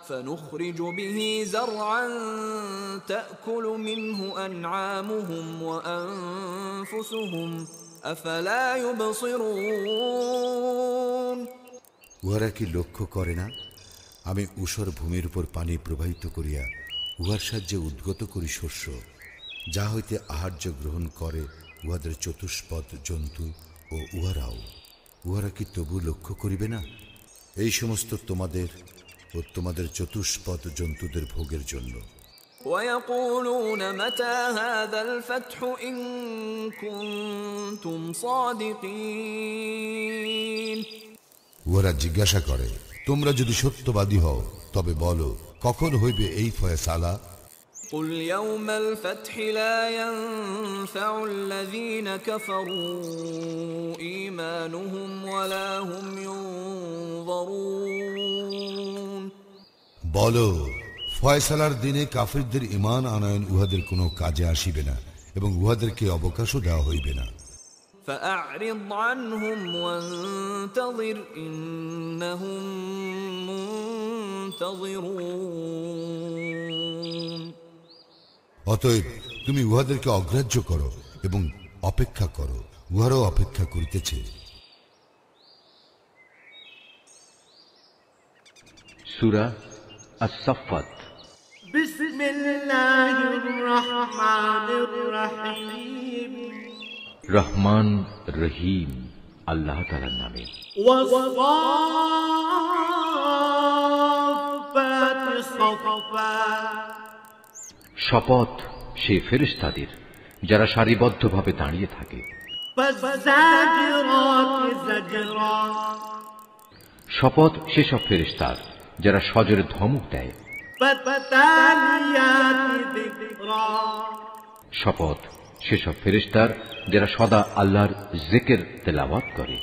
فنخرج به زرعا تأكل منه أنعامهم وأنفسهم أفلا يبصرون উহারা কি লক্ষ্য করে না, আমি ঊষর ভূমির উপর পানি প্রবাহিত করিয়া উহার সাহায্যে উদ্গত করি শস্য, যা হইতে আহার্য গ্রহণ করে উহাদের চতুষ্পদ জন্তু ও উহারা কি তবু লক্ষ্য করিবে না? এই সমস্ত তোমাদের ও তোমাদের চতুষ্পদ জন্তুদের ভোগের জন্য। ويقولون متى هذا الفتح إن كنتم صادقين উহারা জিজ্ঞাসা করে, তোমরা যদি সত্যবাদী হও তবে বলো, কখন হইবে এই ফয়সালা? قل يوم الفتح لا ينفع الذين كفروا إيمانهم ولا هم ينظرون বলো, ফয়সালার দিনে কাফিরদের ঈমান আনয়ন উহাদের কোনো কাজে আসিবে না এবং উহাদেরকে অবকাশও দেওয়া হইবে না। فأعرض عنهم وانتظر إنهم منتظرون অতএব তুমি উহাদেরকে অগ্রাহ্য করো এবং অপেক্ষা করো, উহারাও অপেক্ষা করিতেছে। সূরা আস-সাফফাত। বিসমিল্লাহির রহমানির রহিম। রহমান রহিম আল্লাহ তাআলার নামে। ওয়াস-সাফফাতি সাফফা। শপথ সে ফেরেশতাদের যারা সারিবদ্ধভাবে দাঁড়িয়ে থাকে। ফাজ্জাজিরাতি জাজরা। শপথ সেসব ফেরেশতার যারা সজোরে ধমক দেয়। ফাতালিয়াতি যিকরা। শপথ সেসব ফেরেশতার যারা সদা আল্লাহর জিকির তেলাওয়াত করে।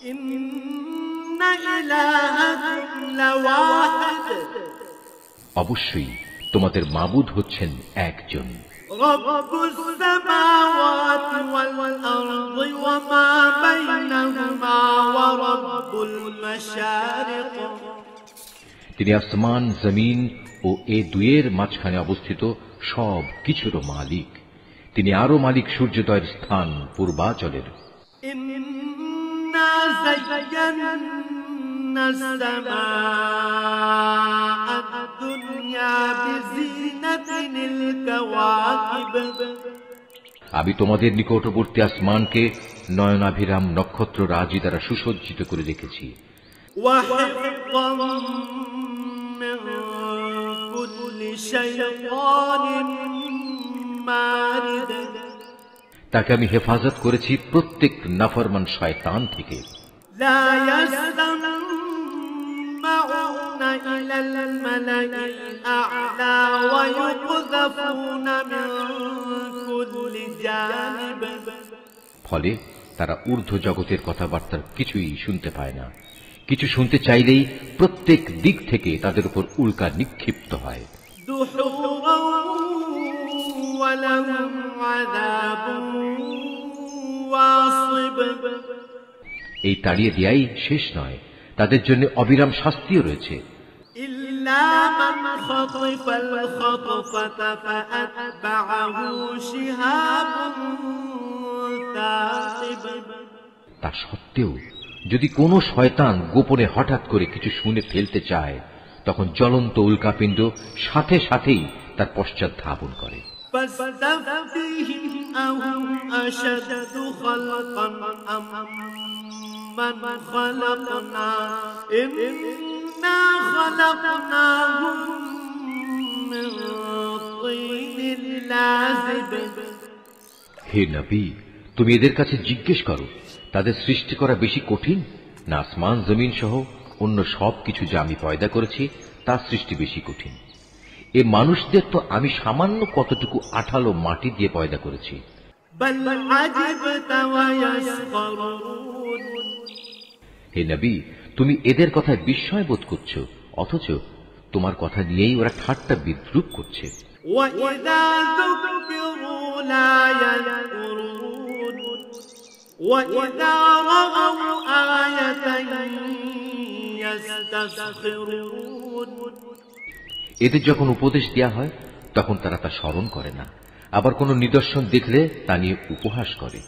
ইন্না ইলাহাকুম লাওয়াহিদ। অবশ্যই তোমাদের মাবুদ হচ্ছেন একজন। রব্বুস সামাওয়াতি ওয়াল আরদি ওয়া মা বাইনাহুমা ওয়া রব্বুল মাশারিক। তিনি আসমান জমিন ও এ দুয়ের মাঝখানে অবস্থিত সব কিছুর মালিক। তিনি আরো মালিক সূর্যোদয়ের স্থান পূর্বাচলের। ইন্না যায়্যানাস সামাআদ দুনিয়া বিজিনাতিল কাওয়াকিব। আমি তোমাদের নিকটবর্তী আসমানকে নয়নাভিরাম নক্ষত্র রাজি দ্বারা সুসজ্জিত করে রেখেছি। ওয়া হিফযাম মিন কুল্লি শাইতানিন মারিদ। তাকে আমি হেফাজত করেছি প্রত্যেক নাফরমান শয়তান থেকে। লা ইয়াসমাউনা ইলাল মালাইল আ'লা ওয়া ইউকযাফুনা মিন কুল্লি জানিব। ফলে তারা ঊর্ধ্ব জগতের কথাবার্তার কিছুই শুনতে পায় না। কিছু শুনতে চাইলেই প্রত্যেক দিক থেকে তাদের উপর উল্কা নিক্ষিপ্ত হয়। এই তাড়িয়ে দেয়াই শেষ নয়, তাদের জন্য অবিরাম শাস্তিও রয়েছে। তা সত্ত্বেও যদি কোনো শয়তান গোপনে হঠাৎ করে কিছু শুনে ফেলতে চায়, তখন জ্বলন্ত উল্কাপিণ্ড সাথে সাথেই তার পশ্চাৎ ধাবন করে। হে নবী, তুমি এদের কাছে জিজ্ঞেস করো, তাদের সৃষ্টি করা বেশি কঠিন না আসমান জমিন সহ অন্য সব কিছু যা আমি পয়দা করেছি তার সৃষ্টি বেশি কঠিন? এ মানুষদের তো আমি সামান্য কতটুকু আঠালো মাটি দিয়ে পয়দা করেছি। হে নবী, তুমি এদের কথায় বিস্ময় বোধ করছো, অথচ তোমার কথা নিয়েই ওরা ঠাট্টা বিদ্রূপ করছে। وَإِذَا رَأَوْا آيَةً يَسْتَسْخِرُونَ এদের যখন উপদেশ দেয়া হয় তখন তারা তা স্মরণ করে না, আবার কোনো নিদর্শন দেখলে তা নিয়ে উপহাস করে।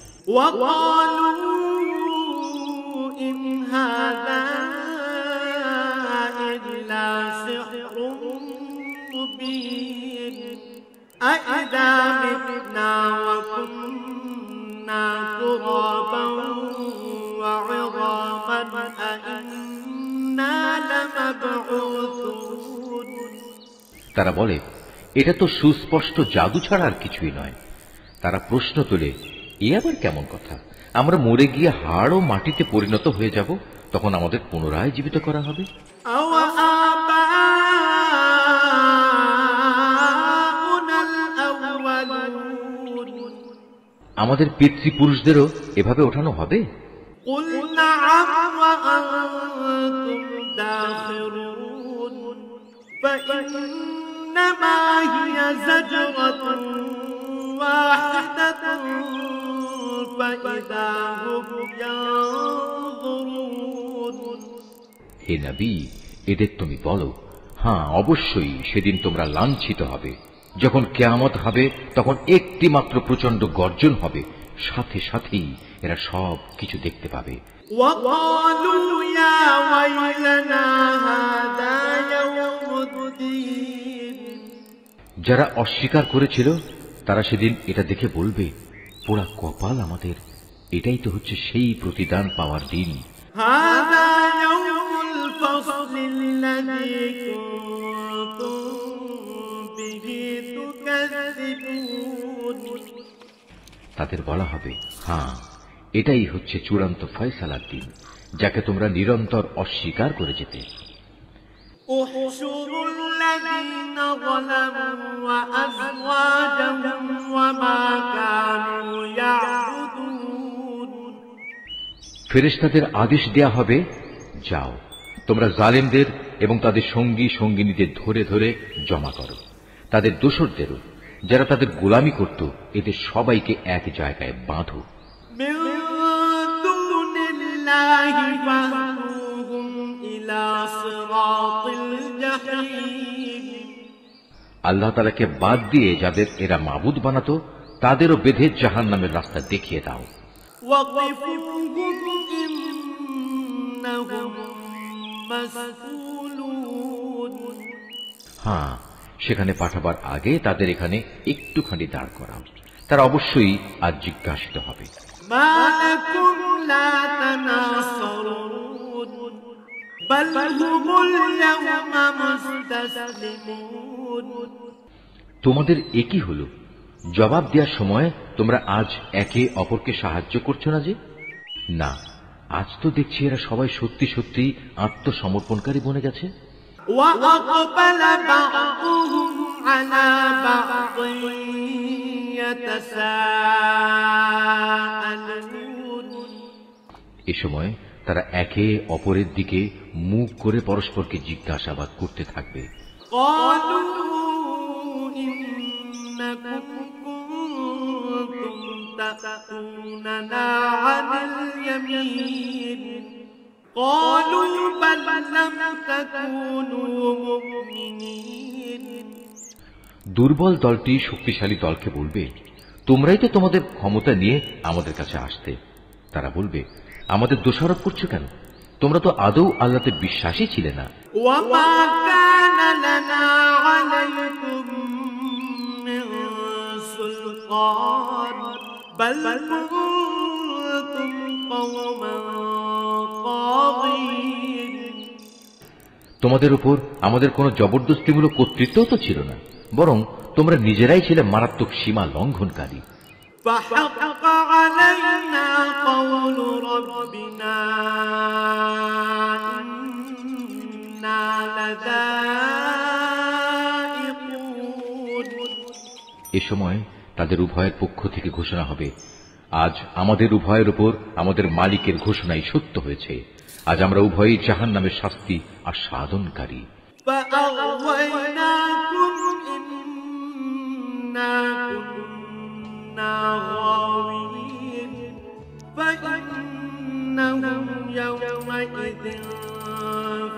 তারা বলে, এটা তো সুস্পষ্ট জাদু ছাড়া আর কিছুই নয়। তারা প্রশ্ন তোলে, এ আবার কেমন কথা? আমরা মরে গিয়ে হাড় ও মাটিতে পরিণত হয়ে যাব, তখন আমাদের পুনরায় জীবিত করা হবে। আমাদের পিতৃপুরুষদেরও এভাবে ওঠানো হবে? হে নবী, এদের তুমি বলো, হ্যাঁ অবশ্যই সেদিন তোমরা লাঞ্ছিত হবে। যখন কিয়ামত হবে তখন একটি মাত্র প্রচন্ড গর্জন হবে, সাথে সাথেই এরা সব কিছু দেখতে পাবে। যারা অস্বীকার করেছিল তারা সেদিন এটা দেখে বলবে, পোড়া কপাল আমাদের, এটাই তো হচ্ছে সেই প্রতিদান পাওয়ার দিন। তাদের বলা হবে, হ্যাঁ এটাই হচ্ছে চূড়ান্ত ফয়সালার দিন, যাকে তোমরা নিরন্তর অস্বীকার করে যেতে। ফেরেশতাদের আদেশ দেয়া হবে, যাও তোমরা জালেমদের এবং তাদের সঙ্গী সঙ্গিনীদের ধরে ধরে জমা করো, তাদের দোসরদেরও, যারা তাদের গোলামি করত, এদের সবাইকে এক জায়গায় বাঁধো। আল্লাহ তাআলাকে বাদ দিয়ে যাদের এরা মাবুদ বানাতো, তাদেরও বেঁধে জাহান্নামের রাস্তা দেখিয়ে দাও। হ্যাঁ, সেখানে পাঠাবার আগে তাদের এখানে একটুখানি দাঁড় করাও, তারা অবশ্যই আজ জিজ্ঞাসিত হবে। তোমাদের একই হলো, জবাব দেওয়ার সময় তোমরা আজ একে অপরকে সাহায্য করছো না যে? না, আজ তো দেখছি এরা সবাই সত্যি সত্যি আত্মসমর্পণকারী বনে গেছে। এ সময় তারা একে অপরের দিকে মুখ করে পরস্পরকে জিজ্ঞাসাবাদ করতে থাকবে। দুর্বল দলটি শক্তিশালী দলকে বলবে, তোমরাই তো তোমাদের ক্ষমতা নিয়ে আমাদের কাছে আসতে। তারা বলবে, আমাদের দোষারোপ করছো কেন? তোমরা তো আদৌ আল্লাহতে বিশ্বাসী ছিলে না। তোমাদের উপর আমাদের কোনো জবরদস্তিমূলক কর্তৃত্ব তো ছিল না, বরং তোমরা নিজেরাই ছিলে মারাত্মক সীমা লঙ্ঘনকারী। এ সময় তাদের উভয়ের পক্ষ থেকে ঘোষণা হবে, আজ আমাদের উভয়ের উপর আমাদের মালিকের ঘোষণাই সত্য হয়েছে। আজ আমরা উভয়ই জাহান্নামের শাস্তি আস্বাদনকারী। فإنهم يومئذ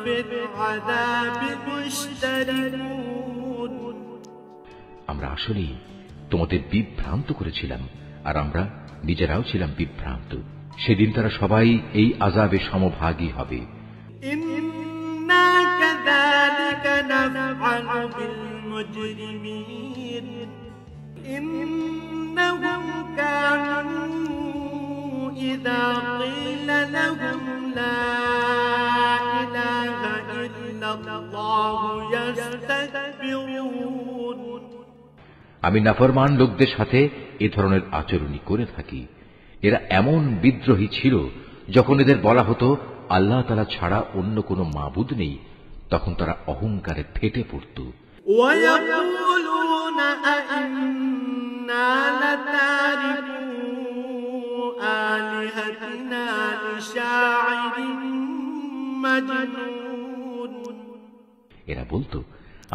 في العذاب مشتركون আমরা আসলেই তোমাদের বিভ্রান্ত করেছিলাম, আর আমরা নিজেরাও ছিলাম বিভ্রান্ত। সেদিন তারা সবাই এই আযাবে সমভাগী হবে। إنا كذلك نفعل بالمجرمين إنهم كانوا إذا قيل لهم لا إله إلا الله يستكبرون। আমি নাফরমান লোকদের সাথে এ ধরনের আচরণই করে থাকি। এরা এমন বিদ্রোহী ছিল, যখন এদের বলা হতো আল্লাহ তাআলা ছাড়া অন্য কোনো মাবুদ নেই, তখন তারা অহংকারে ফেটে পড়ত। ويقولون أئنا لتاركو آلهتنا لشاعر مجنون। এরা বলতো,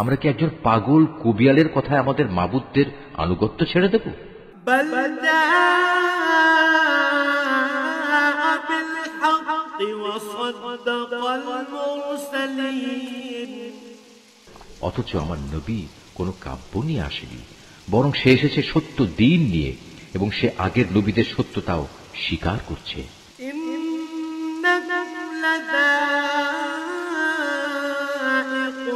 আমরা কি একজন পাগল কবিয়ালের কথায় আমাদের মাবুদদের আনুগত্য ছেড়ে দেব? بل جاء بالحق وصدق المرسلين। অথচ আমার নবী কোনো কাব্য নিয়ে আসেনি, বরং সে এসেছে সত্য দিন নিয়ে, এবং সে আগের নবীদের সত্যতাও স্বীকার করছে। إنكم لذائق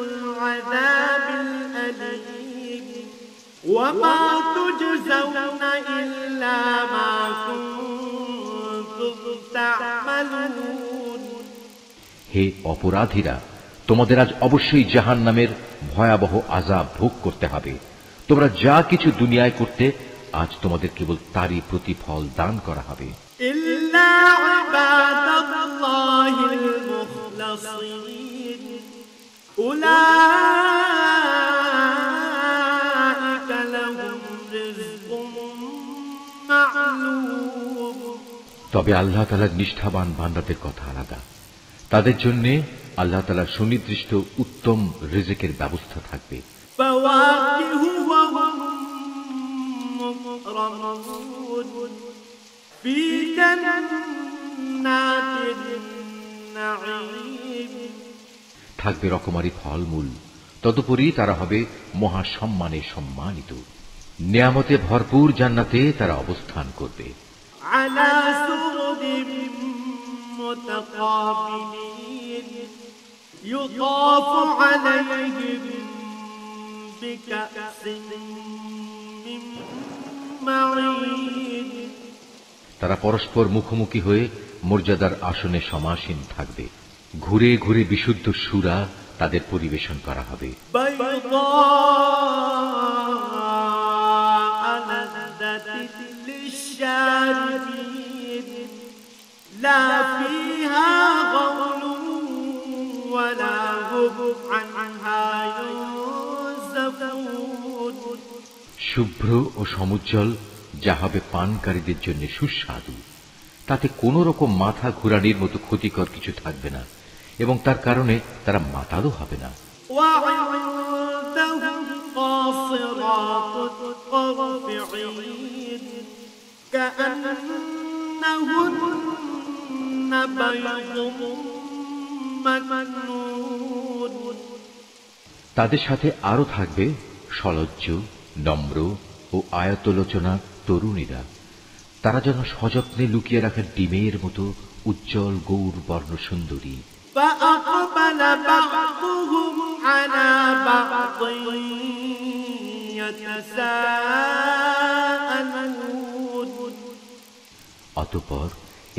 العذاب الأليم وما تجزون إلا ما كنتم تعملون। হে অপরাধীরা, তোমাদের আজ অবশ্যই জাহান্নামের ভয়াবহ আযাব ভোগ করতে হবে। তোমরা যা কিছু দুনিয়ায় করতে, আজ তোমাদের কেবল তারই প্রতিফল দান করা হবে। إلا عباد الله المخلصين أولئك لهم رزق معلوم। তবে আল্লাহ তাআলার নিষ্ঠাবান বান্দাদের কথা আলাদা। তাদের জন্য আল্লাহ তাআলার সুনির্দিষ্ট উত্তম রিজিকের ব্যবস্থা থাকবে। فواكه وهم مكرمون في جنات النعيم। থাকবে রকমারি ফলমূল, তদুপরি তারা হবে মহা সম্মানে সম্মানিত। নিয়ামতে ভরপুর জান্নাতে তারা অবস্থান করবে। على سرر متقابلين يطاف عليهم بكأس من معين। তারা পরস্পর মুখোমুখি হয়ে মর্যাদার আসনে সমাসীন থাকবে। ঘুরে ঘুরে বিশুদ্ধ সুরা তাদের পরিবেশন করা হবে। بيضاء لذة للشاربين لا فيها غول ولا هم عنها ينزفون। শুভ্র ও সমুজ্জ্বল যা হবে পানকারীদের জন্য সুস্বাদু। তাতে কোন রকম মাথা ঘুরানির মতো ক্ষতিকর কিছু থাকবে না, এবং তার কারণে তারা মাতালও হবে না। وعندهم قاصرات الطرف عين كأنهن بيض مكنون। তাদের সাথে আরো থাকবে সলজ্জ, নম্র ও আয়তলোচনা তরুণীরা। তারা যেন সযত্নে লুকিয়ে রাখা ডিমের মতো উজ্জ্বল গৌর বর্ণ সুন্দরী। فأقبل بعضهم على بعض يتساءلون। অতঃপর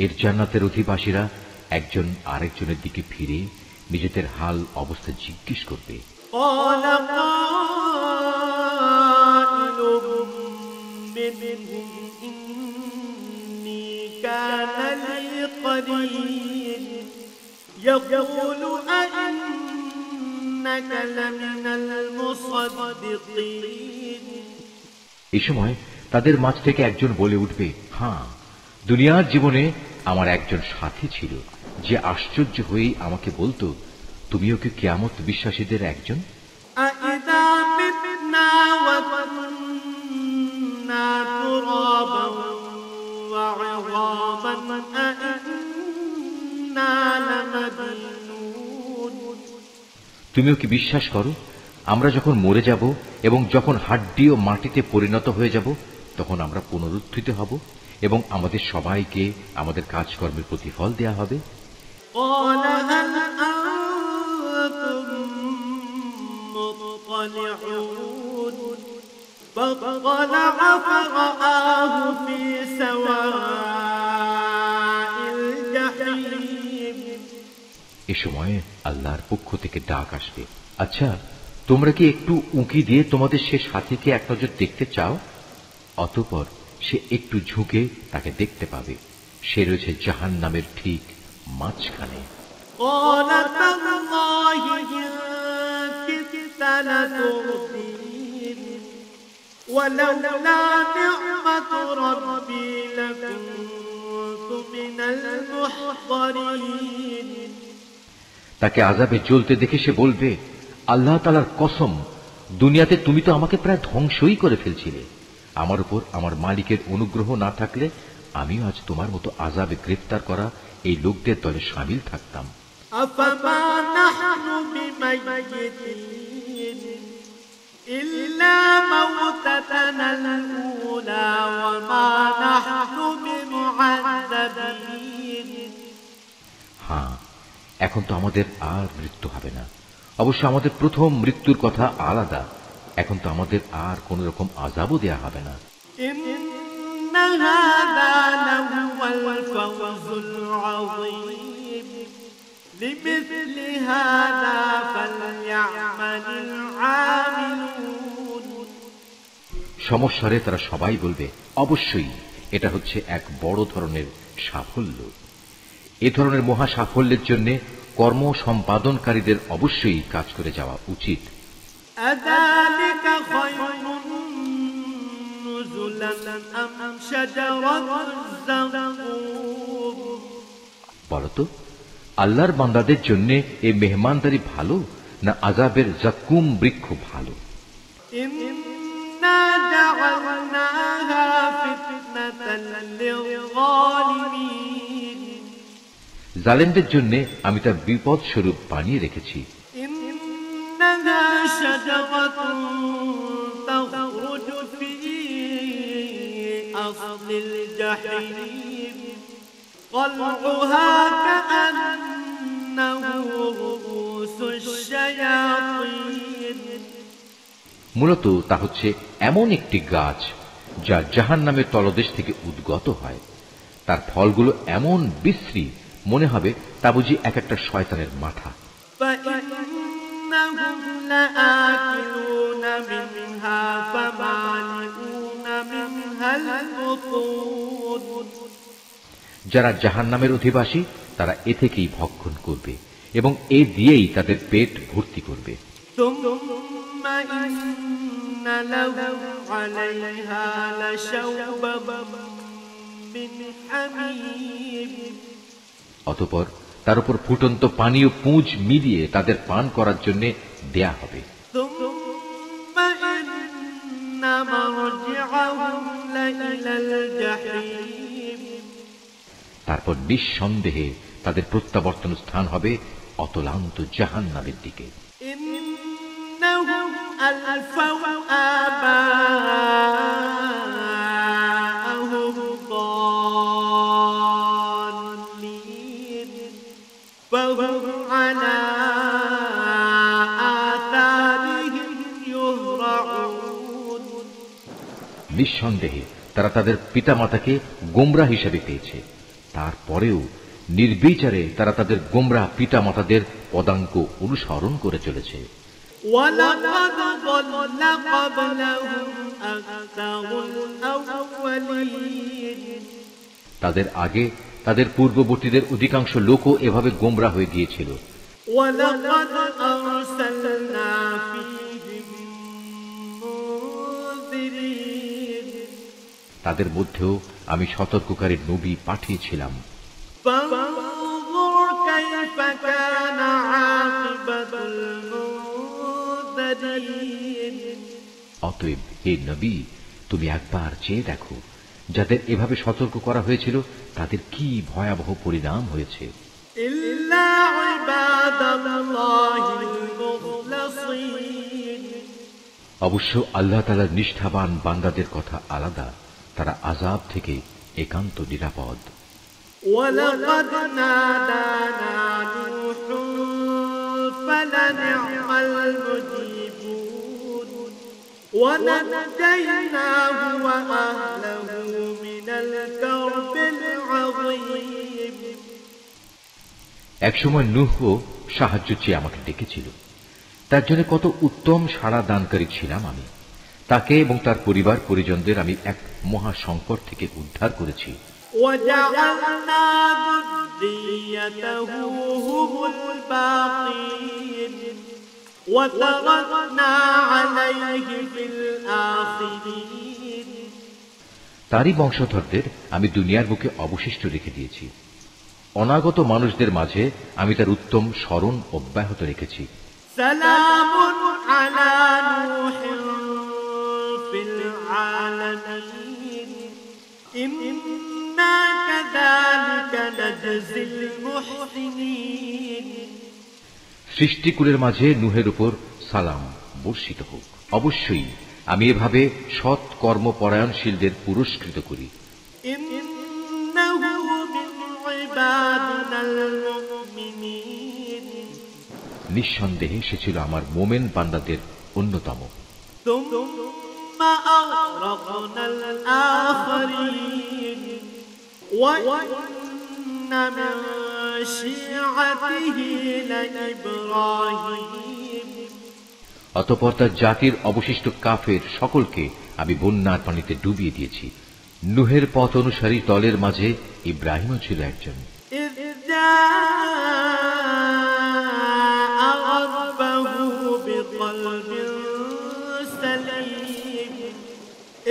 এর জান্নাতের অধিবাসীরা একজন আরেকজনের দিকে ফিরে নিজেদের হাল অবস্থা জিজ্ঞেস করবে। قال قائل منهم إني كان لي قرين يقول أئنك لمن المصدقين। এই সময় তাদের মাঝ থেকে একজন বলে উঠবে, হ্যাঁ, দুনিয়ার জীবনে আমার একজন সাথী ছিল, যে আশ্চর্য হয়েই আমাকে বলতো, তুমিও কি কিয়ামত বিশ্বাসীদের একজন? أإذا متنا وكنا ترابا وعظاما أإنا لمدينون। তুমিও কি বিশ্বাস করো, আমরা যখন মরে যাব এবং যখন হাড্ডি ও মাটিতে পরিণত হয়ে যাব, তখন আমরা পুনরুত্থিত হব এবং আমাদের সবাইকে আমাদের কাজকর্মের প্রতিফল দেয়া হবে। قال هل أنتم مطلعون فاطلع فرآه في سواء الجحيم। এ সময় আল্লাহর পক্ষ থেকে ডাক আসবে, আচ্ছা তোমরা কি একটু উঁকি দিয়ে তোমাদের সে সাথীকে এক নজর দেখতে চাও? অতঃপর সে একটু ঝুঁকে তাকে দেখতে পাবে। সে রয়েছে জাহান্নামের ঠিক মাঝখানে। قال تالله إن كدت لتردين ولولا نعمة ربي لكنت من المحضرين। তাকে আযাবে জ্বলতে দেখে সে বলবে, আল্লাহ তাআলার কসম, দুনিয়াতে তুমি তো আমাকে প্রায় ধ্বংসই করে ফেলছিলে। আমার উপর আমার মালিকের অনুগ্রহ না থাকলে আমিও আজ তোমার মতো আযাবে গ্রেফতার করা এই লোকদের দলে শামিল থাকতাম। أفما نحن بميتين إلا موتتنا الأولى وما نحن بمعذبين। হ্যাঁ, এখন তো আমাদের আর মৃত্যু হবে না। অবশ্য আমাদের প্রথম মৃত্যুর কথা আলাদা। এখন তো আমাদের আর কোন রকম আযাবও দেয়া হবে না। إن هذا لهو الفوز العظيم لمثل هذا فليعمل العاملون। সমস্যারে তারা সবাই বলবে, অবশ্যই এটা হচ্ছে এক বড় ধরনের সাফল্য। এ ধরনের মহা সাফল্যের জন্য কর্ম সম্পাদনকারীদের অবশ্যই কাজ করে যাওয়া উচিত। أذلك خير نزلا أم شجرة الزقوم। বলতো, আল্লাহর বান্দাদের জন্য এই মেহমানদারি ভালো না আযাবের জাক্কুম বৃক্ষ ভালো? إنا جعلناها فتنة للظالمين। জালেমদের জন্য আমি তা বিপদ স্বরূপ বানিয়ে রেখেছি। إنها شجرة تخرج في أصل الجحيم طلعها كأنه رؤوس الشياطين। মূলত তা হচ্ছে এমন একটি গাছ যা জাহান্নামের তলদেশ থেকে উদ্গত হয়। তার ফলগুলো এমন বিশ্রী, মনে হবে তা বুঝি এক একটা শয়তানের মাথা। فإنهم لآكلون منها فمالئون منها البطون। যারা জাহান্নামের অধিবাসী তারা এ থেকেই ভক্ষণ করবে এবং এ দিয়েই তাদের পেট ভর্তি করবে। ثم إن لهم عليها لشوبا من حميم। অতঃপর তার উপর ফুটন্ত পানি ও পুঁজ মিলিয়ে তাদের পান করার জন্য দেয়া হবে। ثم إن مرجعهم لإلى الجحيم। তারপর নিঃসন্দেহে তাদের প্রত্যাবর্তন স্থান হবে অতলান্ত জাহান্নামের দিকে। إنهم ألفوا آباءهم ضالين فهم على آثارهم يهرعون। নিঃসন্দেহে তারা তাদের পিতামাতাকে গোমরা হিসেবে পেয়েছে, তারপরেও নির্বিচারে তারা তাদের গোমরা পিতামাতাদের পদাঙ্ক অনুসরণ করে চলেছে। ولقد ضل قبلهم أكثر الأولين। তাদের আগে তাদের পূর্ববর্তীদের অধিকাংশ লোকও এভাবে গোমরা হয়ে গিয়েছিল। ولقد أرسلنا فيهم منذرين। তাদের মধ্যেও আমি সতর্ককারী নবী পাঠিয়েছিলাম। فانظر كيف كان عاقبة المنذرين। অতএব হে নবী, তুমি একবার চেয়ে দেখো যাদের এভাবে সতর্ক করা হয়েছিল তাদের কি ভয়াবহ পরিণাম হয়েছে। إلا عباد الله المخلصين অবশ্য আল্লাহ তাআলার নিষ্ঠাবান বান্দাদের কথা আলাদা, তারা আযাব থেকে একান্ত নিরাপদ। ولقد نادانا نوح فلنعم المجيبون ونجيناه وأهله من الكرب العظيم। একসময় নূহও সাহায্য চেয়ে আমাকে ডেকেছিল, তার জন্য কত উত্তম সাড়া দানকারী ছিলাম আমি। তাকে এবং তার পরিবার পরিজনদের আমি এক মহা সংকট থেকে উদ্ধার করেছি। وجعلنا ذريته هم الباقين وتركنا عليه في الآخرين। তারই বংশধরদের আমি দুনিয়ার বুকে অবশিষ্ট রেখে দিয়েছি। অনাগত মানুষদের মাঝে আমি তার উত্তম স্মরণ অব্যাহত রেখেছি। سلام على نوح في العالمين إنا كذلك نجزي المحسنين। সৃষ্টিকুলের মাঝে নূহের উপর সালাম বর্ষিত হোক। অবশ্যই আমি এভাবে সৎ কর্মপরায়ণশীলদের পুরস্কৃত করি। إنه من عبادنا المؤمنين। নিঃসন্দেহে সে ছিল আমার মোমেন বান্দাদের অন্যতম। ثم أغرقنا الآخرين وإن من شيعته لإبراهيم। অতঃপর তার জাতির অবশিষ্ট কাফের সকলকে আমি বন্যার পানিতে ডুবিয়ে দিয়েছি। নূহের পথ অনুসারী দলের মাঝে ইব্রাহিমও ছিল একজন। إذ جاء ربه بقلب سليم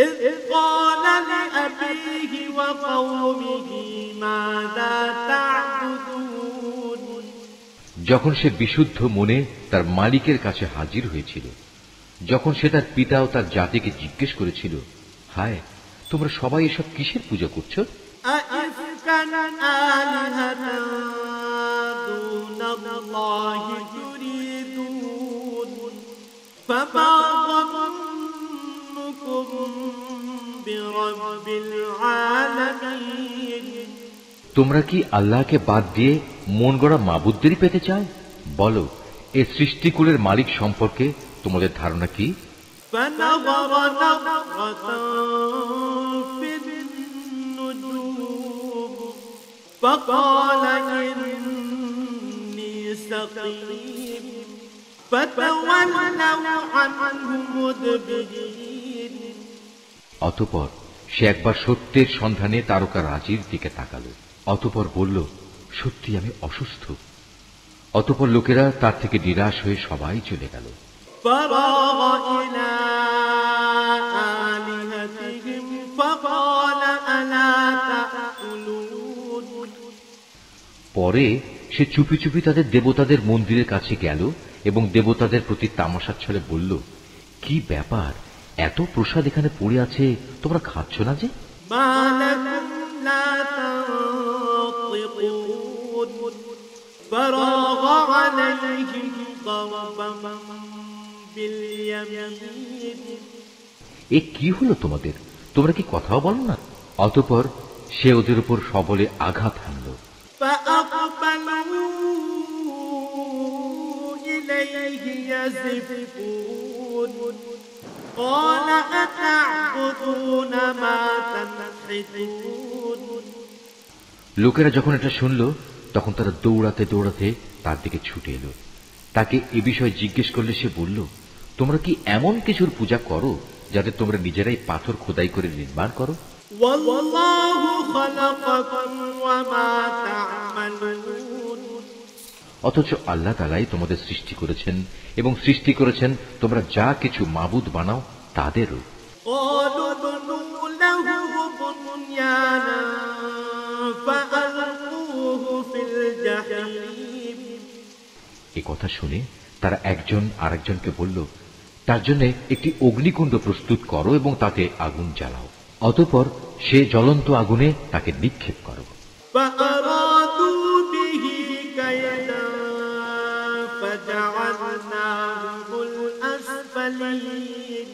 إذ قال لأبيه وقومه ماذا تعبدون। যখন সে বিশুদ্ধ মনে তার মালিকের কাছে হাজির হয়েছিল, যখন সে তার পিতা ও তার জাতিকে জিজ্ঞেস করেছিল, হায়, তোমরা সবাই এসব কিসের পূজা করছো? أئفكا آلهة دون الله تريدون فما ظنكم برب العالمين। তোমরা কি আল্লাহকে বাদ দিয়ে মন গড়া মাবুদদেরই পেতে চাও? বলো, এই সৃষ্টিকুলের মালিক সম্পর্কে তোমাদের ধারণা কি? فنظر نظرة في النجوم فقال إني سقيم فتولوا عنه مدبرين। অতঃপর সে একবার সত্যের সন্ধানে তারকা রাজির দিকে তাকালো, অতঃপর বলল, সত্যি আমি অসুস্থ। অতঃপর লোকেরা তার থেকে নিরাশ হয়ে সবাই চলে গেল। فراغ إلى آلهتهم فقال ألا تأكلون। পরে সে চুপি চুপি তাদের দেবতাদের মন্দিরের কাছে গেল এবং দেবতাদের প্রতি তামাশার ছলে বলল, কি ব্যাপার, এত প্রসাদ এখানে পড়ে আছে, তোমরা খাচ্ছ না যে? ما لكم لا تنطقون فراغ عليهم ضربا باليمين। এ কি হলো তোমাদের, তোমরা কি কথাও বলো না? অতঃপর সে ওদের উপর সবলে আঘাত হানল। فأقبلوا إليه يزفون قال أتعبدون ما تنحتون। লোকেরা যখন এটা শুনল, তখন তারা দৌড়াতে দৌড়াতে তার দিকে ছুটে এলো। তাকে এ বিষয়ে জিজ্ঞেস করলে সে বলল, তোমরা কি এমন কিছুর পূজা করো যাতে তোমরা নিজেরাই পাথর খোদাই করে নির্মাণ করো? والله خلقكم وما تعملون। অথচ আল্লাহ তাআলাই তোমাদের সৃষ্টি করেছেন এবং সৃষ্টি করেছেন তোমরা যা কিছু মাবুদ বানাও তাদেরও। قالوا ابنوا له بنيانا فألقوه في الجحيم। এ কথা শুনে তারা একজন আরেকজনকে বলল, তার জন্য একটি অগ্নিকুণ্ড প্রস্তুত করো এবং তাতে আগুন জ্বালাও, অতঃপর সে জ্বলন্ত আগুনে তাকে নিক্ষেপ করো। فأرادوا به كيدا فجعلناهم الأسفلين। الأسفلين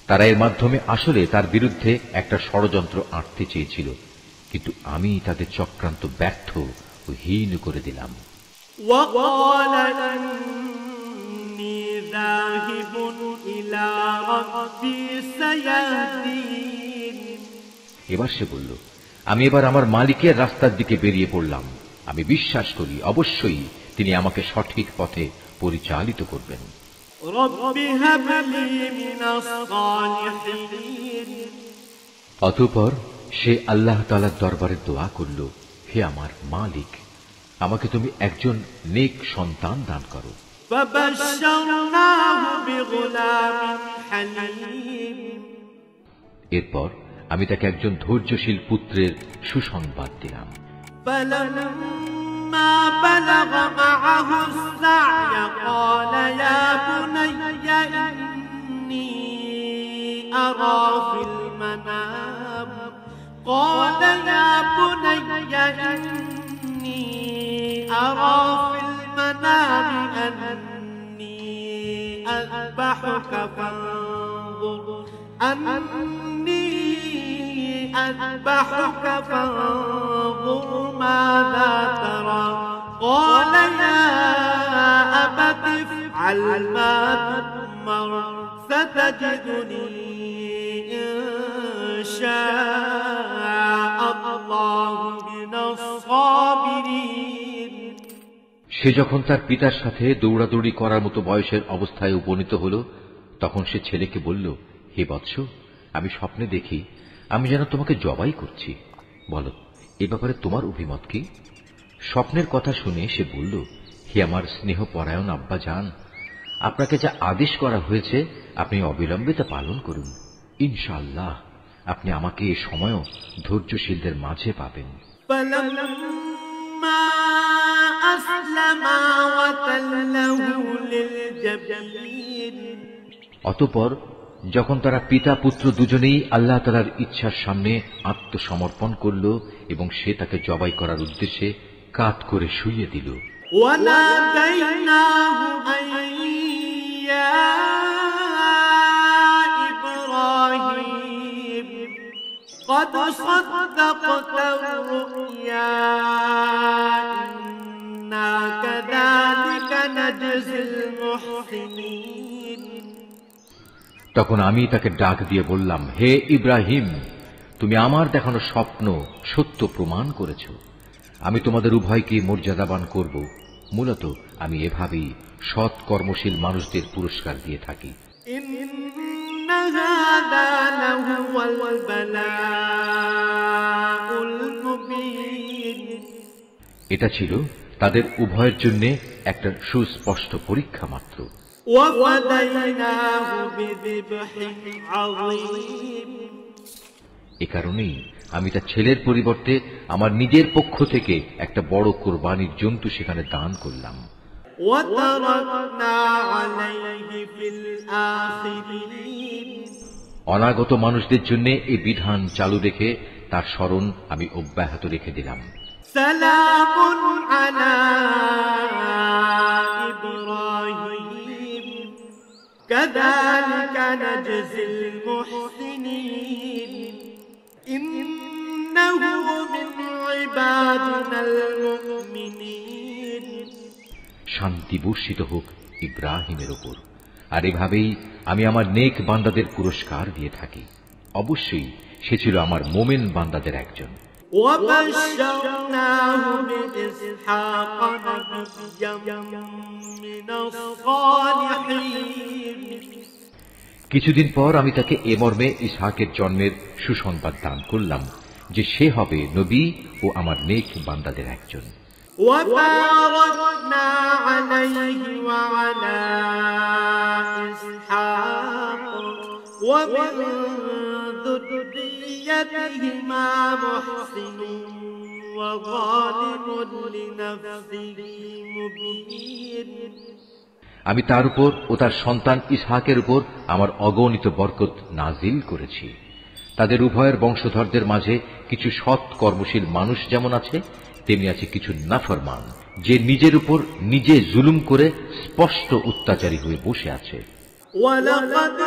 তারা এর মাধ্যমে আসলে তার বিরুদ্ধে একটা ষড়যন্ত্র আঁটতে চেয়েছিল, কিন্তু আমি তাদের চক্রান্ত ব্যর্থ ও হীন করে দিলাম। وقال إني ذاهب إلى ربي سيهدين এবার সে বলল, আমি এবার আমার মালিকের রাস্তার দিকে বেরিয়ে পড়লাম। আমি বিশ্বাস করি অবশ্যই তিনি আমাকে সঠিক পথে পরিচালিত করবেন। رب هب لي من الصالحين অতঃপর সে আল্লাহ তাআলার দরবারে দোয়া করল, হে আমার মালিক, আমাকে তুমি একজন নেক সন্তান দান করো। فبشرناه بغلام حليم এরপর আমি তাকে একজন ধৈর্যশীল পুত্রের সুসংবাদ দিলাম। فلما بلغ معه السعي قال يا بني إني أرى في المنام قال يا بني إني أرى في المنام أني أذبحك فانظر أذبحك فانظر ماذا ترى قال يا أبت افعل ما تؤمر ستجدني إن شاء الله من الصابرين সে যখন তার পিতার সাথে দৌড়াদৌড়ি করার মতো বয়সের অবস্থায় উপনীত হল, তখন সে ছেলেকে বলল, হে বৎস, আমি স্বপ্নে দেখি আমি যেন তোমাকে জবাই করছি। বলো, এ ব্যাপারে তোমার অভিমত কি? স্বপ্নের কথা শুনে সে বলল, হে আমার স্নেহপরায়ণ আব্বা জান, আপনাকে যা আদেশ করা হয়েছে আপনি অবিলম্বে তা পালন করুন। ইনশাআল্লাহ আপনি আমাকে এ সময়ও ধৈর্যশীলদের মাঝে পাবেন। فلما أسلما وتله للجبين অতঃপর যখন তারা পিতা পুত্র দুজনেই আল্লাহ তাআলার ইচ্ছার সামনে আত্মসমর্পণ করল এবং সে তাকে জবাই করার উদ্দেশ্যে কাত করে শুইয়ে দিল, وناديناه أن يا إبراهيم قد صدقت الرؤيا إنا كذلك نجزي المحسنين তখন আমি তাকে ডাক দিয়ে বললাম, হে ইব্রাহিম, তুমি আমার দেখানো স্বপ্ন সত্য প্রমাণ করেছ। আমি তোমাদের উভয়কে মর্যাদাবান করব। মূলত আমি এভাবেই সৎ কর্মশীল মানুষদের পুরস্কার দিয়ে থাকি। إن هذا لهو البلاء المبين এটা ছিল তাদের উভয়ের জন্য একটা সুস্পষ্ট পরীক্ষা মাত্র। وفديناه بذبح عظيم এ কারণেই আমি তার ছেলের পরিবর্তে আমার নিজের পক্ষ থেকে একটা বড় কোরবানির জন্তু সেখানে দান করলাম। وتركنا عليه في الآخرين অনাগত মানুষদের জন্য এই বিধান চালু রেখে তার স্মরণ আমি অব্যাহত রেখে দিলাম। سلام على إبراهيم كذلك نجزي المحسنين إنه من عبادنا المؤمنين শান্তি বর্ষিত হোক ইব্রাহিমের উপর। আর এভাবেই আমি আমার নেক বান্দাদের পুরস্কার দিয়ে থাকি। অবশ্যই সে ছিল আমার মোমেন বান্দাদের একজন। وبشرناه بإسحاق نبيا من الصالحين কিছুদিন পর আমি তাকে এ মর্মে ইসহাকের জন্মের সুসংবাদ দান করলাম যে সে হবে নবী ও আমার নেক বান্দাদের একজন। وباركنا عليه وعلى إسحاق ومن ذريتهما محسن وظالم لنفسه مبين আমি তার উপর ও তার সন্তান ইসহাকের উপর আমার অগণিত বরকত নাজিল করেছি। তাদের উভয়ের বংশধরদের মাঝে কিছু সৎ কর্মশীল মানুষ যেমন আছে, তেমনি আছে কিছু নাফরমান, যে নিজের উপর নিজে জুলুম করে স্পষ্ট অত্যাচারী হয়ে বসে আছে। ولقد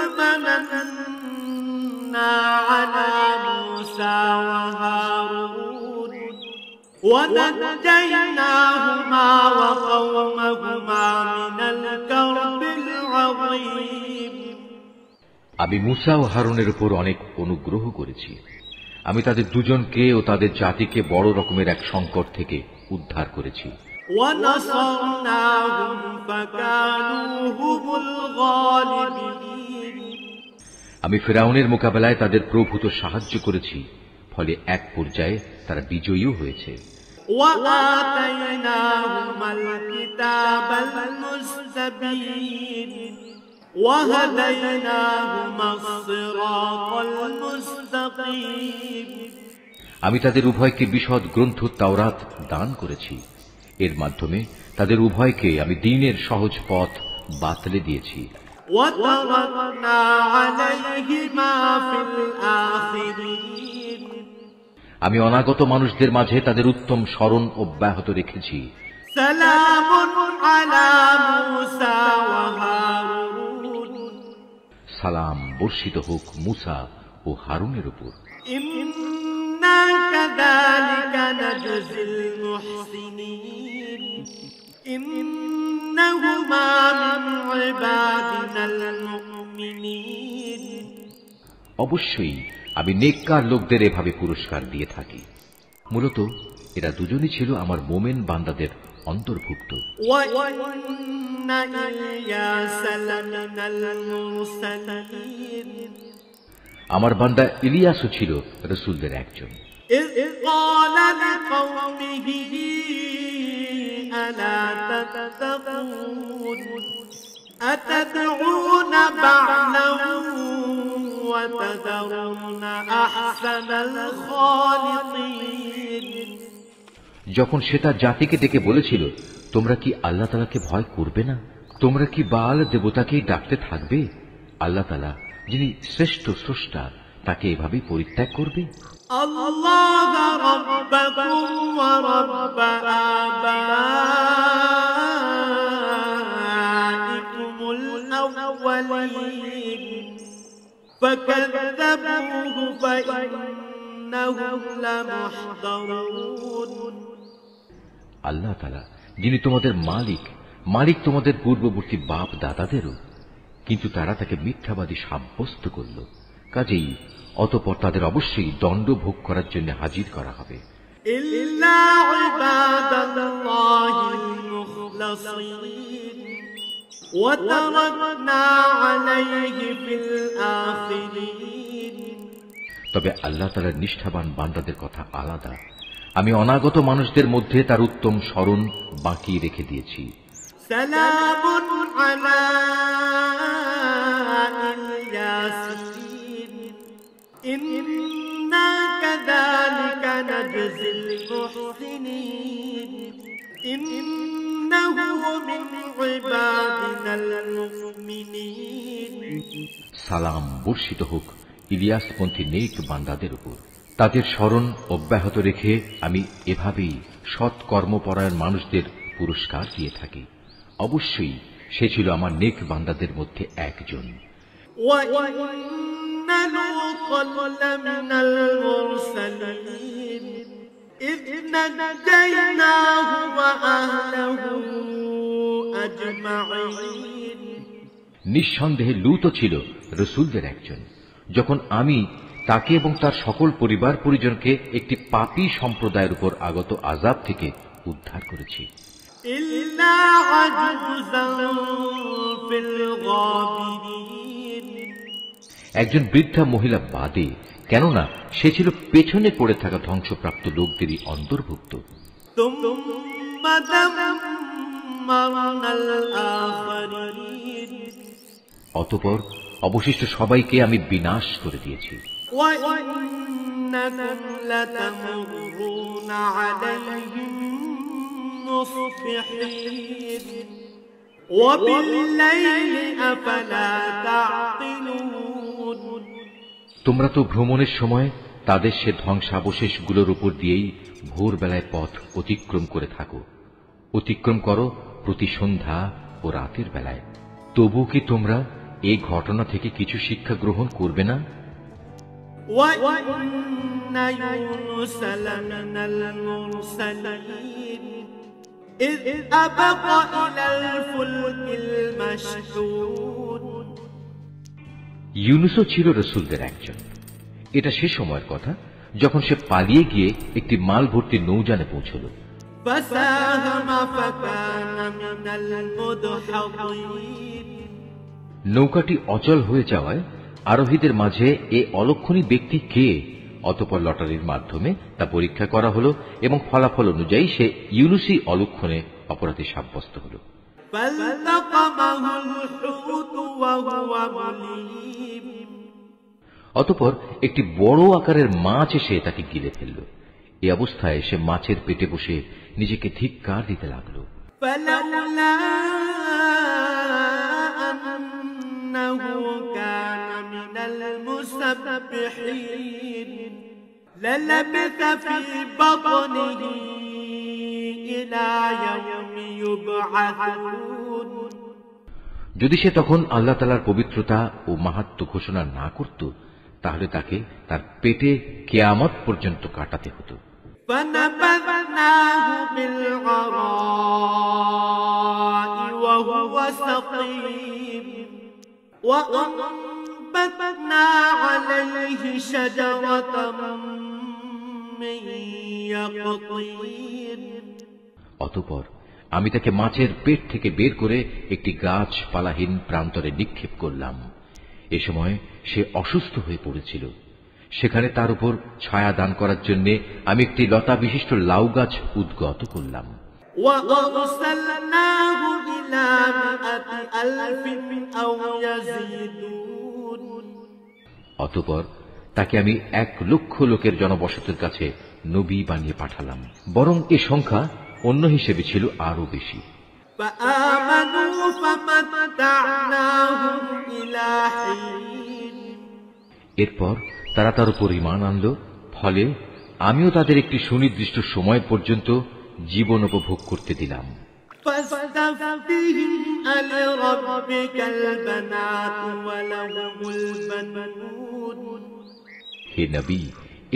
مننا على موسى وهارون ونجيناهما وقومهما من الكرب العظيم আমি মুসা ও হারুনের উপর অনেক অনুগ্রহ করেছি। আমি তাদের দুজনকে ও তাদের জাতিকে বড় রকমের এক সংকট থেকে উদ্ধার করেছি। ونصرناهم فكانوا هم الغالبين আমি ফিরআউনের মোকাবেলায় তাদের প্রভূত সাহায্য করেছি, ফলে এক পর্যায়ে তারা বিজয়ীও হয়েছে। وآتيناهما الكتاب المستبين وهديناهما الصراط المستقيم আমি তাদের উভয়কে বিশদ গ্রন্থ তাওরাত দান করেছি। এর মাধ্যমে তাদের উভয়কে আমি দ্বীনের সহজ পথ বাতলে দিয়েছি। وتركنا عليهما في الآخرين আমি অনাগত মানুষদের মাঝে তাদের উত্তম স্মরণ অব্যাহত রেখেছি। سلام على موسى وهارون সালাম বর্ষিত হোক মুসা ও হারুনের উপর। إنا كذلك نجزي المحسنين إنهما من عبادنا المؤمنين অবশ্যই আমি নেককার লোকদের এভাবে পুরস্কার দিয়ে থাকি। মূলত এরা দুজনই ছিল আমার মোমেন বান্দাদের অন্তর্ভুক্ত। وإن إلياس لمن المرسلين আমার বান্দা ইলিয়াসও ছিল রাসূলদের একজন। إذ قال لقومه ألا تتقون أتدعون بعلا وتذرون أحسن الخالقين যখন সে তার জাতিকে ডেকে বলেছিল, তোমরা কি আল্লাহ তাআলাকে ভয় করবে না? তোমরা কি বাল দেবতাকেই ডাকতে থাকবে? আল্লাহ তাআলা যিনি শ্রেষ্ঠ স্রষ্টা, তাকে এভাবেই পরিত্যাগ করবে? الله ربكم ورب آبائكم الأولين فكذبوه فإنهم لمحضرون আল্লাহ তাআলা যিনি তোমাদের মালিক তোমাদের পূর্ববর্তী বাপ দাদাদেরও, কিন্তু তারা তাকে মিথ্যাবাদী সাব্যস্ত করল। কাজেই অতঃপর তাদের অবশ্যই দণ্ড ভোগ করার জন্য হাজির করা হবে। إلا عباد الله المخلصين وتركنا عليه في الآخرين তবে আল্লাহ তাআলার নিষ্ঠাবান বান্দাদের কথা আলাদা। আমি অনাগত মানুষদের মধ্যে তার উত্তম স্মরণ বাঁকিয়ে রেখে দিয়েছি। سلام على الياسين إنا كذلك نجزي المحسنين إنه من عبادنا المؤمنين সালাম বর্ষিত হোক ইলিয়াসপন্থী নেক বান্দাদের উপর। তাদের স্মরণ অব্যাহত রেখে আমি এভাবেই সৎ কর্মপরায়ণ মানুষদের পুরস্কার দিয়ে থাকি। অবশ্যই সে ছিল আমার নেক বান্দাদের মধ্যে একজন। وَإِنَّ لُوطًا لَمِنَ الْمُرْسَلِينَ إِذْ نَجَّيْنَاهُ وَأَهْلَهُ أَجْمَعِينَ নিঃসন্দেহে লূতও ছিল রাসূলদের একজন, যখন আমি তাকে এবং তার সকল পরিবার পরিজনকে একটি পাপী সম্প্রদায়ের উপর আগত আযাব থেকে উদ্ধার করেছি। إِلَّا عَجُوزًا فِي الْغَابِرِينَ একজন বৃদ্ধা মহিলা বাদে, কেননা সে ছিল পেছনে পড়ে থাকা ধ্বংসপ্রাপ্ত লোকদেরই অন্তর্ভুক্ত। ثُمَّ دَمَّرْنَا الْآخَرِينَ অতঃপর অবশিষ্ট সবাইকে আমি বিনাশ করে দিয়েছি। وَإِنَّكُمْ لَتَمُرُّونَ عَلَيْهِمْ مُصْبِحِينَ وَبِاللَّيْلِ أَفَلَا تَعْقِلُونَ তোমরা তো ভ্রমণের সময় তাদের সে ধ্বংসাবশেষগুলোর উপর দিয়েই ভোরবেলায় পথ অতিক্রম করে থাকো। অতিক্রম করো প্রতি সন্ধ্যা ও রাতের বেলায়। তবু কি তোমরা এই ঘটনা থেকে কিছু শিক্ষা গ্রহণ করবে না? وَإِنَّ يُونُسَ لَمِنَ الْمُرْسَلِينَ إِذْ أَبَقَ إِلَى الْفُلْكِ الْمَشْحُونِ ইউনুসও ছিল রাসূলদের একজন। এটা সে সময়ের কথা যখন সে পালিয়ে গিয়ে একটি মাল ভর্তি নৌযানে পৌঁছল। فَسَاهَمَ فَكَانَ مِنَ الْمُدْحَضِينَ নৌকাটি অচল হয়ে যাওয়ায় আরোহীদের মাঝে এ অলক্ষণী ব্যক্তি কে, অতঃপর লটারির মাধ্যমে তা পরীক্ষা করা হলো এবং ফলাফল অনুযায়ী সে ইউনুসই অলক্ষণে অপরাধী সাব্যস্ত হল। فَالْتَقَمَهُ الْحُوتُ وَهُوَ مُلِيمٌ অতঃপর একটি বড় আকারের মাছ এসে তাকে গিলে ফেলল। এই অবস্থায় সে মাছের পেটে বসে নিজেকে ধিক্কার দিতে লাগল। فَلَوْلَا أَنَّهُ كَانَ مِنَ الْمُسَبِّحِينَ لَلَبِثَ فِي بَطْنِهِ إِلَى يَوْمِ يُبْعَثُونَ যদি সে তখন আল্লাহ তাআলার পবিত্রতা ও মাহাত্ম্য ঘোষণা না করত, তাহলে তাকে তার পেটে কিয়ামত পর্যন্ত কাটাতে হতো। فَنَبَذْنَاهُ بِالْعَرَاءِ وَهُوَ سَقِيمٌ وَأَنبَتْنَا عَلَيْهِ شَجَرَةً مِّن يَقْطِينٍ অতঃপর আমি তাকে মাছের পেট থেকে বের করে একটি গাছপালাহীন প্রান্তরে নিক্ষেপ করলাম। এ সময় সে অসুস্থ হয়ে পড়েছিল। সেখানে তার উপর ছায়া দান করার জন্য আমি একটি লতা বিশিষ্ট লাউ গাছ উদ্গত করলাম। وَأَرْسَلْنَاهُ إِلَى 100,000 أَوْ يَزِيدُونَ অতঃপর তাকে আমি 1,00,000 লোকের জনবসতির কাছে নবী বানিয়ে পাঠালাম, বরং এ সংখ্যা অন্য হিসেবে ছিল আরো বেশি। فآمنوا فمتعناهم إلى حين এরপর তারা তার উপর ঈমান আনল, ফলে আমিও তাদের একটি সুনির্দিষ্ট সময় পর্যন্ত জীবন উপভোগ করতে দিলাম। فاستفتهم ألربك البنات ولهم البنون হে নবী,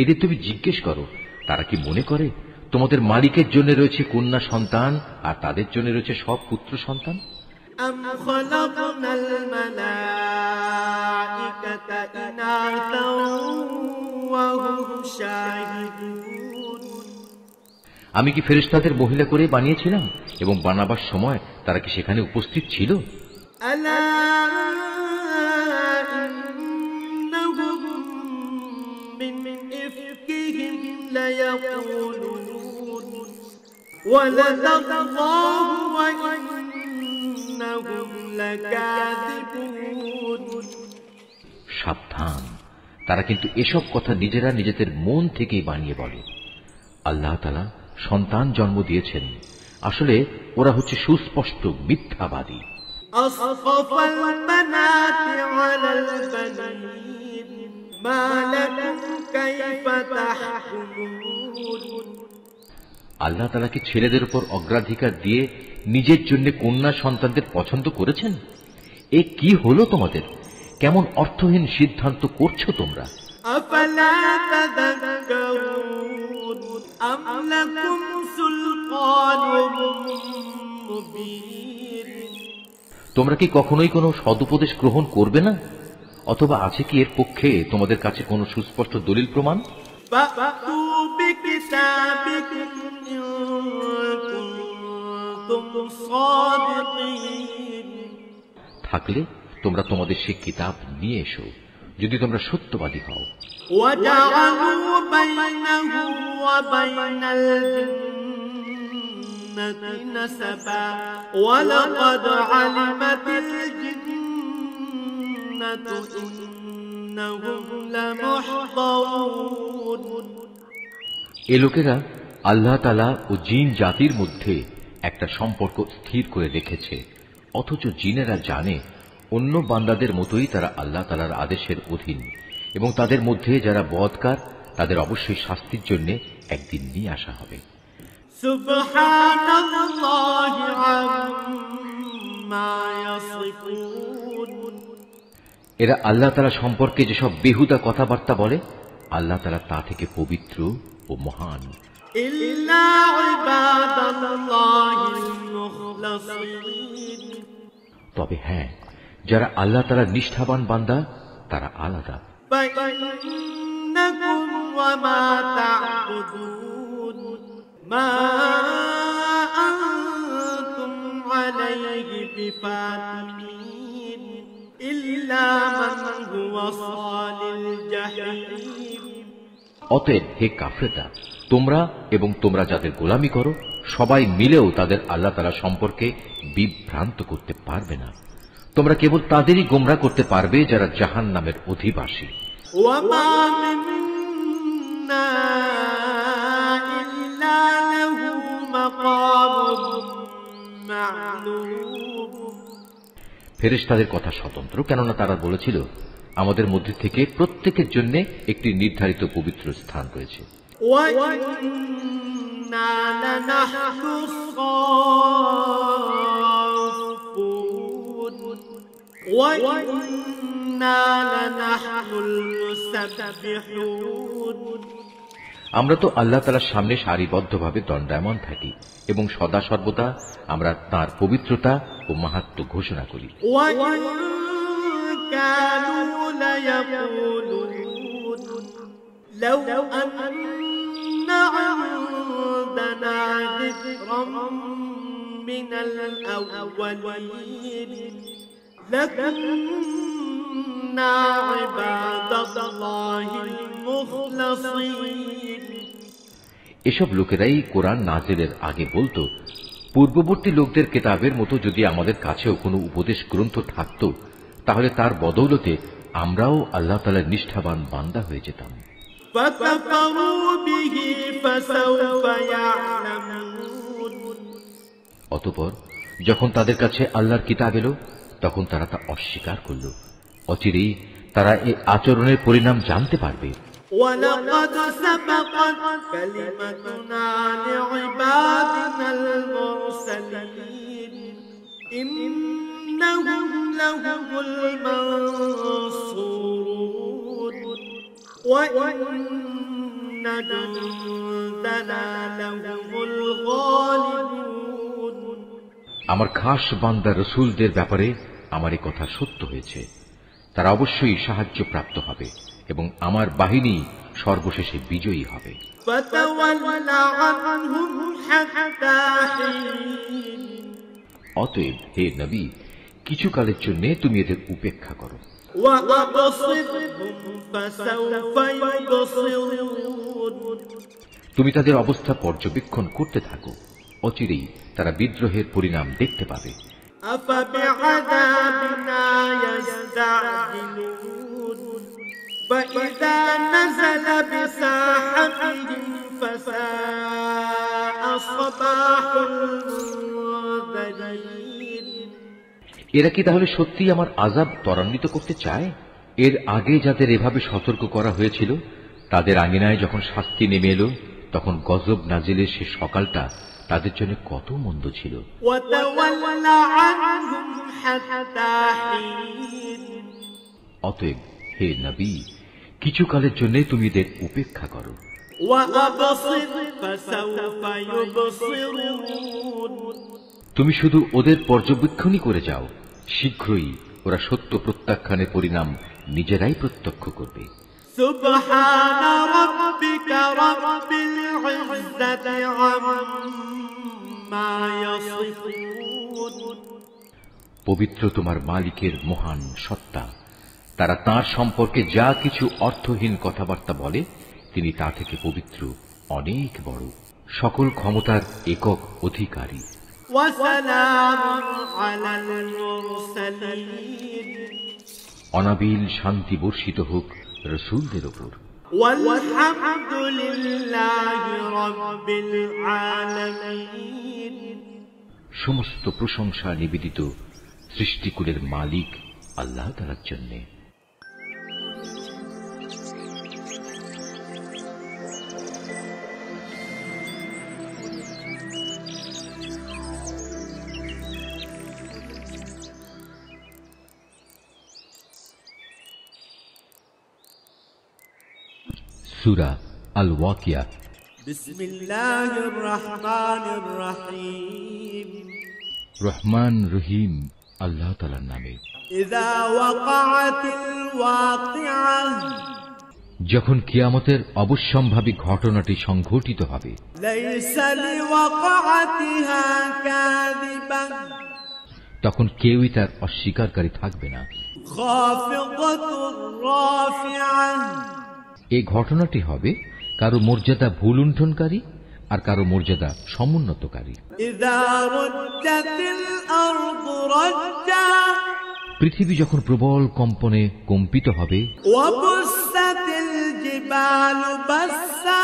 এদের তুমি জিজ্ঞেস করো, তারা কি মনে করে তোমাদের মালিকের জন্য রয়েছে কন্যা সন্তান আর তাদের জন্য রয়েছে সব পুত্র সন্তান? أم خلقنا الملائكة إناثا وهم شاهدون আমি কি ফেরেশতাদের মহিলা করে বানিয়েছিলাম এবং বানাবার সময় তারা কি সেখানে উপস্থিত ছিল? ألا إنهم من إفكهم ليقولون ولد الله وإنهم لكاذبون সাবধান, তারা কিন্তু এসব কথা নিজেরা নিজেদের মন থেকেই বানিয়ে বলে। আল্লাহ তাআলা সন্তান জন্ম দিয়েছেন, আসলে ওরা হচ্ছে সুস্পষ্ট মিথ্যাবাদী। أصطفى البنات على البنين ما لكم كيف تحكمون আল্লাহ তাআলা কি ছেলেদের উপর অগ্রাধিকার দিয়ে নিজের জন্য কন্যা সন্তানদের পছন্দ করেছেন? এ কি হলো তোমাদের? কেমন অর্থহীন সিদ্ধান্ত করছো তোমরা? أفلا تذكرون أم لكم سلطان مبين তোমরা কি কখনোই কোনো সদুপদেশ গ্রহণ করবে না? অথবা আছে কি এর পক্ষে তোমাদের কাছে কোনো সুস্পষ্ট দলিল প্রমাণ? فأتوا بكتابكم إن كنتم صادقين থাকলে তোমরা তোমাদের সেই কিতাব নিয়ে এসো, যদি তোমরা সত্যবাদী হও। وجعلوا بينه وبين الجنة نسبا ولقد علمت الجنة إنهم لمحضرون এ লোকেরা আল্লাহ তাআলা ও জিন জাতির মধ্যে একটা সম্পর্ক স্থির করে রেখেছে, অথচ জিনেরা জানে অন্য বান্দাদের মতোই তারা আল্লাহ তাআলার আদেশের অধীন, এবং তাদের মধ্যে যারা বদকার তাদের অবশ্যই শাস্তির জন্য একদিন নিয়ে আসা হবে। সুবহানাল্লাহি আম্মা ইয়াসিফুন এরা আল্লাহ তাআলা সম্পর্কে যেসব বেহুদা কথাবার্তা বলে, আল্লাহ তাআলা তা থেকে পবিত্র ও মহান। إلا عباد الله المخلصين তবে হ্যাঁ, যারা আল্লাহ তাআলার নিষ্ঠাবান বান্দা তারা আলাদা। فإنكم وما تعبدون ما أنتم عليه بفاتنين إلا من هو صال الجحيم অতএব হে কাফেররা, তোমরা এবং তোমরা যাদের গোলামি করো সবাই মিলেও তাদের আল্লাহ তাআলা সম্পর্কে বিভ্রান্ত করতে পারবে না। তোমরা কেবল তাদেরই গোমরা করতে পারবে যারা জাহান্নামের অধিবাসী। وما منا إلا له مقام معلوم ফেরেশতাদের কথা স্বতন্ত্র, কেননা তারা বলেছিল আমাদের মধ্যে থেকে প্রত্যেকের জন্য একটি নির্ধারিত পবিত্র স্থান রয়েছে। وإنا لنحن الصافون وإنا لنحن المسبحون আমরা তো আল্লাহ তাআলার সামনে সারিবদ্ধভাবে দণ্ডায়মান থাকি এবং সদা সর্বদা আমরা তাঁর পবিত্রতা ও মাহাত্ম্য ঘোষণা করি। وإن كانوا ليقولون لو أن عندنا ذكرا من الأولين لكنا عباد الله المخلصين এসব লোকেরাই কোরআন নাজিলের আগে বলতো, পূর্ববর্তী লোকদের কিতাবের মতো যদি আমাদের কাছেও কোনো উপদেশ গ্রন্থ থাকত তাহলে তার বদৌলতে আমরাও আল্লাহ তাআলার নিষ্ঠাবান বান্দা হয়ে যেতাম। فكفروا به فسوف يعلمون অতঃপর যখন তাদের কাছে আল্লাহর কিতাব এলো তখন তারা তা অস্বীকার করল। অচিরেই তারা এই আচরণের পরিণাম জানতে পারবে। ولقد سبقت كلمتنا لعبادنا المرسلين إنهم لهم المنصورون وإن جندنا لهم الغالبون আমার খাস বান্দা রসুলদের ব্যাপারে আমার এই কথা সত্য হয়েছে। তারা অবশ্যই সাহায্য প্রাপ্ত হবে এবং আমার বাহিনী সর্বশেষে বিজয়ী হবে। অতএব হে নবী, কিছু কালের জন্য তুমি এদের উপেক্ষা করো। তুমি তাদের অবস্থা পর্যবেক্ষণ করতে থাকো, অচিরেই তারা বিদ্রোহের পরিণাম দেখতে পাবে। أفبعذابنا يستعجلون فإذا نزل بساحتهم فساء صباح المنذرين এরা কি তাহলে সত্যি আমার আযাব ত্বরান্বিত করতে চায়? এর আগে যাদের এভাবে সতর্ক করা হয়েছিল তাদের আঙিনায় যখন শাস্তি নেমে এলো তখন গজব নাজিলের সে সকালটা তাদের জন্য কত মন্দ ছিল। অতএব হে নবী, কিছু কালের জন্য তুমি এদের উপেক্ষা করো। তুমি শুধু ওদের পর্যবেক্ষণই করে যাও, শীঘ্রই ওরা সত্য প্রত্যাখ্যানের পরিণাম নিজেরাই প্রত্যক্ষ করবে। سبحان ربك رب العزة عما يصفون পবিত্র তোমার মালিকের মহান সত্তা, তারা তাঁর সম্পর্কে যা কিছু অর্থহীন কথাবার্তা বলে তিনি তা থেকে পবিত্র, অনেক বড়, সকল ক্ষমতার একক অধিকারী। وسلام على المرسلين অনাবিল শান্তি বর্ষিত হোক রসুলদের উপর। والحمد لله رب العالمين সমস্ত প্রশংসা নিবেদিত সৃষ্টিকুলের মালিক আল্লাহ তাআলার জন্য। সূরা আল ওয়াকিয়া। بسم الله الرحمن الرحيم রহমান রহিম আল্লাহ তাআলার নামে। إذا وقعت الواقعة যখন কিয়ামতের অবশ্যম্ভাবী ঘটনাটি সংঘটিত হবে, ليس لوقعتها كاذبة তখন কেউই তার অস্বীকারকারী থাকবে না। خافضة رافعة এই ঘটনাটি হবে কারো মর্যাদা ভুলুণ্ঠনকারী আর কারো মর্যাদা সমুন্নতকারী। إذا رجت الأرض رجا পৃথিবী যখন প্রবল কম্পনে কম্পিত হবে, وبست الجبال بسا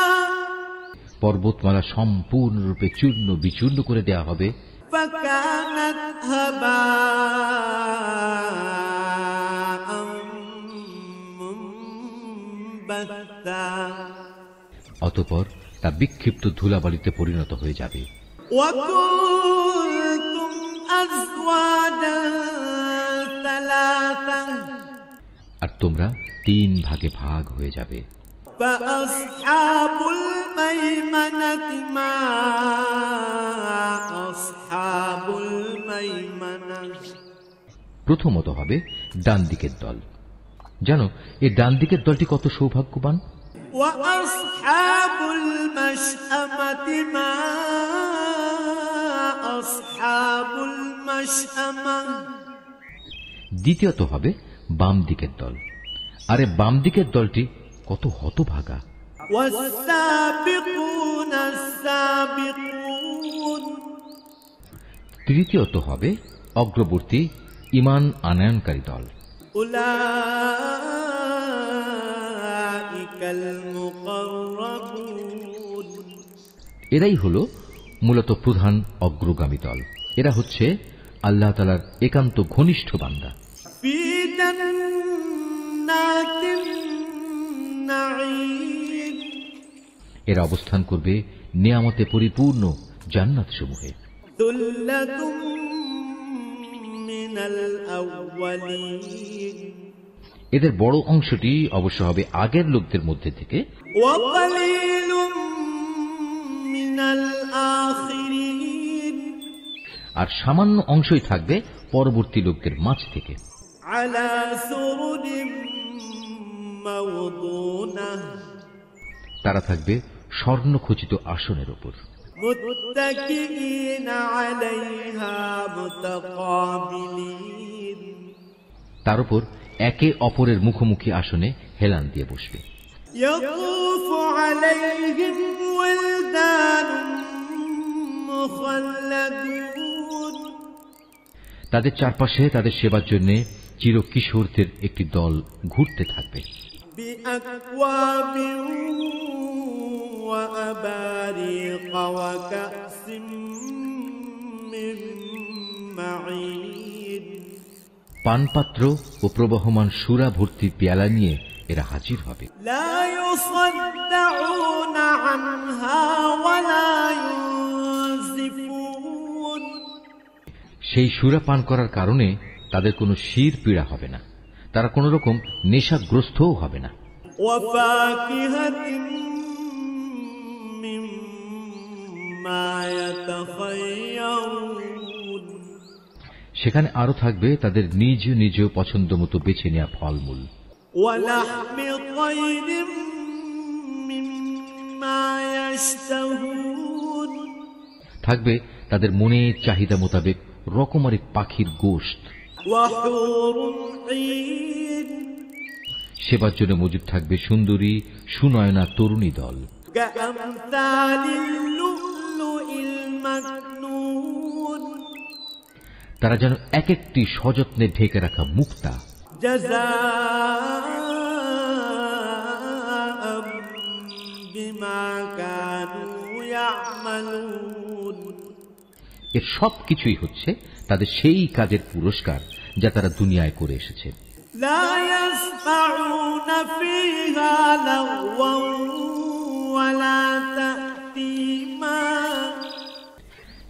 পর্বতমালা সম্পূর্ণরূপে চূর্ণ বিচূর্ণ করে দেয়া হবে, فكانت هباء منبثا অতঃপর তা বিক্ষিপ্ত ধুলাবালিতে পরিণত হয়ে যাবে। وكنتم أزواجا ثلاثا আর তোমরা 3 ভাগে ভাগ হয়ে যাবে। فأصحاب الميمنة ما أصحاب الميمنة প্রথমত হবে ডান দিকের দল। জানো এই ডান দিকের দলটি কত সৌভাগ্যবান। وأصحاب المشأمة ما أصحاب المشأمة দ্বিতীয়ত হবে বাম দিকের দল। আরে বাম দিকের দলটি কত হতভাগা। والسابقون السابقون তৃতীয়ত হবে অগ্রবর্তী ঈমান আনয়নকারী দল। أولئك المقربون এরাই হলো মূলত প্রধান অগ্রগামী দল। এরা হচ্ছে আল্লাহ তাআলার একান্ত ঘনিষ্ঠ বান্দা। في جنات النعيم এরা অবস্থান করবে নিয়ামতে পরিপূর্ণ জান্নাত সমূহে। ثلة من الأولين এদের বড় অংশটি অবশ্য হবে আগের লোকদের মধ্যে থেকে, وقليل من الآخرين আর সামান্য অংশই থাকবে পরবর্তী লোকদের মাঝ থেকে। على سرر موضونة তারা থাকবে স্বর্ণখচিত আসনের উপর। متكئين عليها متقابلين তার উপর একে অপরের মুখোমুখি আসনে হেলান দিয়ে বসবে। يطوف عليهم ولدان مخلدون তাদের চারপাশে তাদের সেবার জন্য চিরকিশোরদের একটি দল ঘুরতে থাকবে। بأكواب وأباريق وكأس من معين পানপাত্র ও প্রবহমান সুরা ভর্তি পেয়ালা নিয়ে এরা হাজির হবে। لا يصدعون عنها ولا ينزفون সেই সুরা পান করার কারণে তাদের কোনো শির পীড়া হবে না, তারা কোন রকম নেশাগ্রস্তও হবে না। وفاكهة مما يتخيرون সেখানে আরো থাকবে তাদের নিজ নিজ পছন্দ মতো বেছে নেওয়া ফলমূল। ولحم طير مما يشتهون থাকবে তাদের মনের চাহিদা মোতাবেক রকমারি পাখির গোশত। وحور عين সেবার জন্য মজুদ থাকবে সুন্দরী সুনয়না তরুণী দল। كأمثال اللؤلؤ المكنون তারা যেন এক একটি সযত্নে ঢেকে রাখা মুক্তা। جزاء بما كانوا يعملون এর সবকিছুই হচ্ছে তাদের সেই কাজের পুরস্কার যা তারা দুনিয়ায় করে এসেছে। لا يسمعون فيها لغوا ولا تأثيما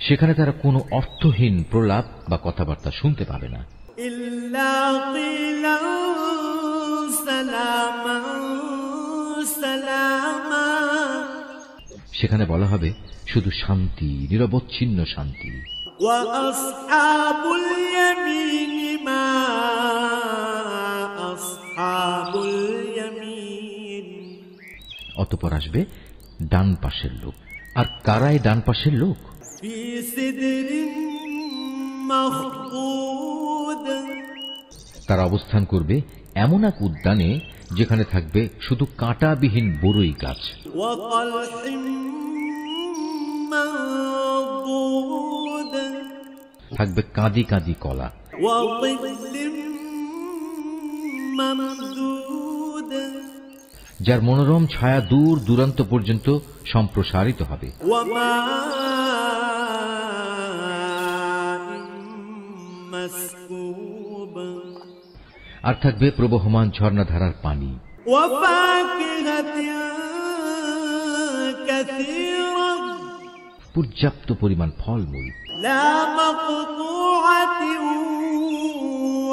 সেখানে তারা কোনো অর্থহীন প্রলাপ বা কথাবার্তা শুনতে পাবে না। إلا قيلا سلاما سلاما সেখানে বলা হবে শুধু শান্তি, নিরবচ্ছিন্ন শান্তি। وأصحاب اليمين ما أصحاب اليمين। অতঃপর আসবে ডান পাশের লোক। আর কারাই ডান পাশের লোক? في سدر مخضود। তারা অবস্থান করবে এমন এক উদ্যানে যেখানে থাকবে শুধু কাঁটাবিহীন বড়ই গাছ। وطلح منضود। থাকবে কাঁদি কাঁদি কলা। وظل ممدود। যার মনোরম ছায়া দূর দূরান্ত পর্যন্ত সম্প্রসারিত হবে। وماء مسكوب। আর থাকবে প্রবহমান ঝর্ণাধারার পানি। وفاكهة كثيرة। পর্যাপ্ত পরিমাণ ফলমূল। لا مقطوعة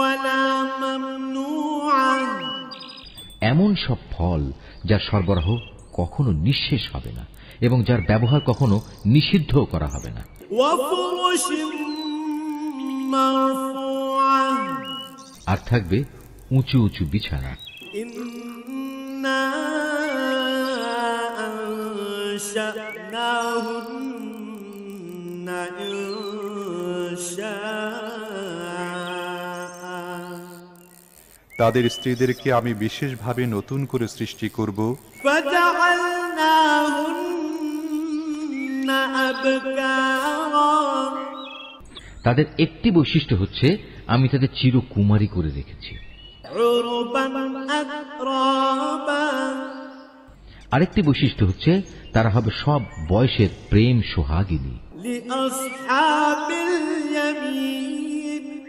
ولا ممنوعة। এমন সব ফল যার সরবরাহ কখনো নিঃশেষ হবে না এবং যার ব্যবহার কখনো নিষিদ্ধ করা হবে না। وفرش مرفوعة। আর থাকবে উঁচু উঁচু বিছানা। إنا أنشأناهن إنشاء। তাদের স্ত্রীদেরকে আমি বিশেষভাবে নতুন করে সৃষ্টি করব। فجعلناهن أبكارا। তাদের একটি বৈশিষ্ট্য হচ্ছে আমি তাদের চিরকুমারী করে রেখেছি। عربا أترابا। আরেকটি বৈশিষ্ট্য হচ্ছে তারা হবে সব বয়সের প্রেম সোহাগিনী। لأصحاب اليمين।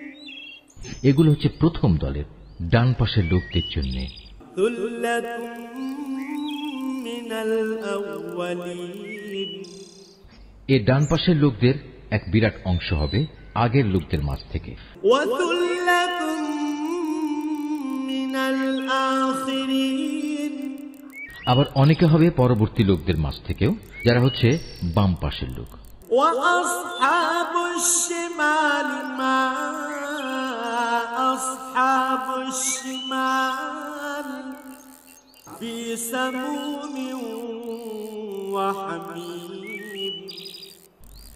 এগুলো হচ্ছে প্রথম দলের ডান পাশের লোকদের জন্য। ثلة من الأولين। এ ডান পাশের লোকদের এক বিরাট অংশ হবে আগের লোকদের মাঝ থেকে। وثلة من الآخرين। আবার অনেকে হবে পরবর্তী লোকদের মাঝ থেকেও, যারা হচ্ছে বাম পাশের লোক। وأصحاب الشمال ما أصحاب الشمال في سموم وحميم।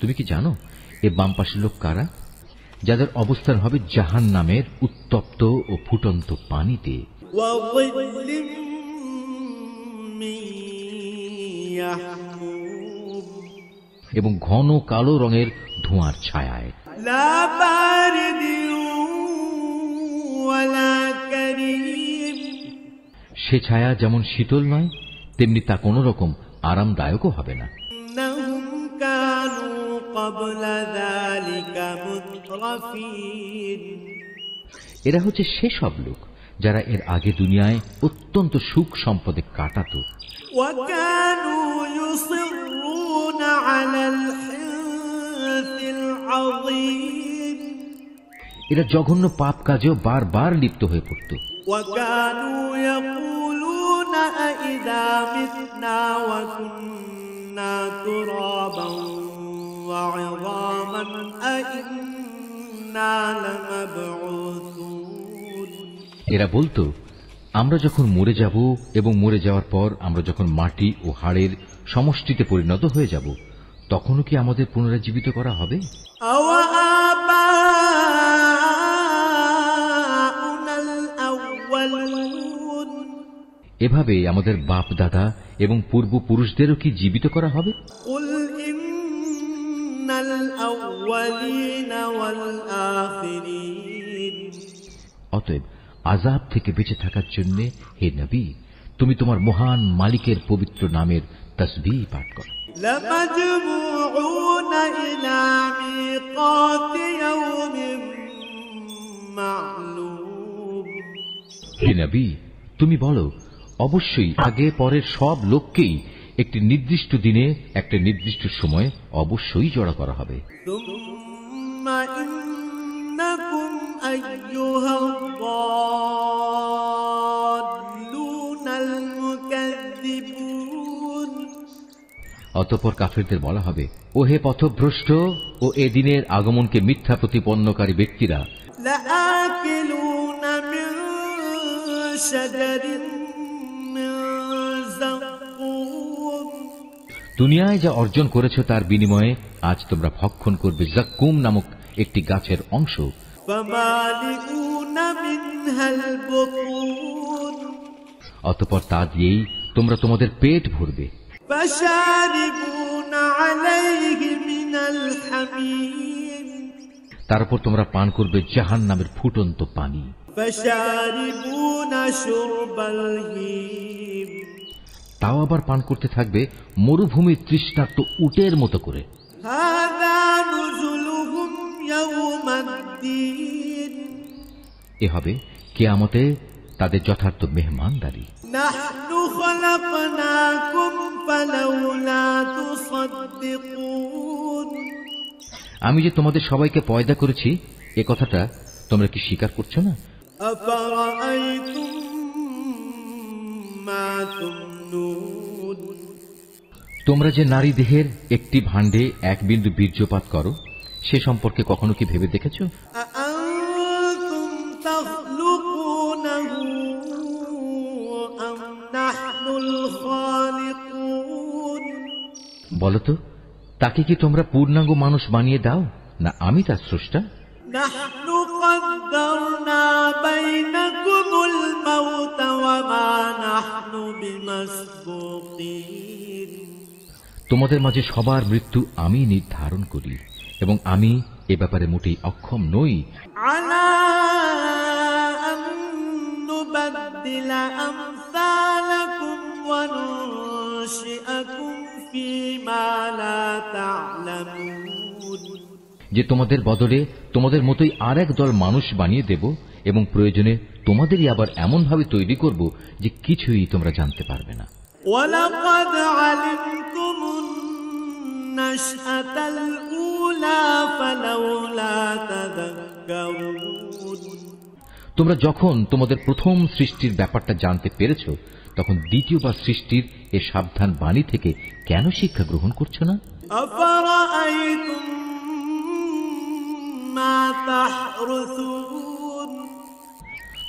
তুমি কি জানো এ বাম পাশের লোক কারা? যাদের অবস্থান হবে জাহান্নামের উত্তপ্ত ও ফুটন্ত পানিতে। وظل من يحموم। এবং ঘন কালো রঙের ধোঁয়ার ছায়ায়। لا بارد ولا كريم। সে ছায়া যেমন শীতল নয়, তেমনি তা কোনো রকম আরামদায়কও হবে না। إنهم كانوا قبل ذلك مترفين। এরা হচ্ছে সেসব লোক যারা এর আগে দুনিয়ায় অত্যন্ত সুখ সম্পদে কাটাত। وكانوا يصرون على الحنث العظيم। এরা জঘন্য পাপ কাজেও বারবার লিপ্ত হয়ে পড়ত। وكانوا يقولون أئذا متنا وكنا ترابا وعظاما أئنا لمبعوثون। এরা বলতো, আমরা যখন মরে যাব এবং মরে যাওয়ার পর আমরা যখন মাটি ও হাড়ের সমষ্টিতে পরিণত হয়ে যাব, তখনও কি আমাদের পুনরুজ্জীবিত করা হবে? أَوَآبَاؤُنَا الْأَوَّلُونَ। এভাবে আমাদের বাপ দাদা এবং পূর্বপুরুষদেরও কি জীবিত করা হবে? قُلْ إِنَّ الْأَوَّلِينَ وَالْآخِرِينَ। অতএব আযাব থেকে বেঁচে থাকার জন্য হে নবী, তুমি তোমার মহান মালিকের পবিত্র নামের তাসবিহ পাঠ করো। لَمَجْمُوعُونَ إِلَى مِيقَاتِ يَوْمٍ مَّعْلُومٍ। হে নবী, তুমি বলো, অবশ্যই আগে পরের সব লোককেই একটি নির্দিষ্ট দিনে একটা নির্দিষ্ট সময়ে অবশ্যই জড়ো করা হবে। ثُمَّ إِنَّكُمْ أَيُّهَا الضَّالُّونَ الْمُكَذِّبُونَ। অতঃপর কাফেরদের বলা হবে, ও হে পথভ্রষ্ট ও এ দিনের আগমনকে মিথ্যা প্রতিপন্নকারী ব্যক্তিরা, لآكلون من شجر من زقوم দুনিয়ায় যা অর্জন করেছ তার বিনিময়ে আজ তোমরা ভক্ষণ করবে জাক্কুম নামক একটি গাছের অংশ। فمالئون منها البطون অতঃপর তা দিয়েই তোমরা তোমাদের পেট ভরবে। فشاربون عليه من الحميم তার উপর তোমরা পান করবে জাহান্নামের ফুটন্ত পানি। فشاربون شرب الهيم তাও আবার পান করতে থাকবে মরুভূমির তৃষ্ণার্ত উটের মতো করে। هذا نزلهم يوم الدين এ হবে কিয়ামতে তাদের যথার্থ মেহমানদারি। نحن خلقناكم فلولا تصدقون আমি যে তোমাদের সবাইকে পয়দা করেছি এ কথাটা তোমরা কি স্বীকার করছো না? أفرأيتم ما تمنون তোমরা যে নারী দেহের একটি ভাণ্ডে এক বিন্দু বীর্যপাত করো সে সম্পর্কে কখনো কি ভেবে দেখেছো? أأنتم تخلقونه أم نحن الخالقون বলতো তাকে কি তোমরা পূর্ণাঙ্গ মানুষ বানিয়ে দাও না আমি তার স্রষ্টা? نحن قدرنا بينكم الموت وما نحن بمسبوقين তোমাদের মাঝে সবার মৃত্যু আমি নির্ধারণ করি এবং আমি এ ব্যাপারে মোটেই অক্ষম নই। على أن نبدل أمثالكم وننشئكم فيما لا تعلمون যে তোমাদের বদলে তোমাদের মতোই আর এক দল মানুষ বানিয়ে দেব এবং প্রয়োজনে তোমাদেরই আবার এমন ভাবে তৈরি করব যে কিছুই তোমরা জানতে পারবে না। ولقد علمتم النشأة الأولى فلولا تذكرون তোমরা যখন তোমাদের প্রথম সৃষ্টির ব্যাপারটা জানতে পেরেছ তখন দ্বিতীয়বার সৃষ্টির এ সাবধান বাণী থেকে কেন শিক্ষা গ্রহণ করছো না? أفرأيتم ما تحرثون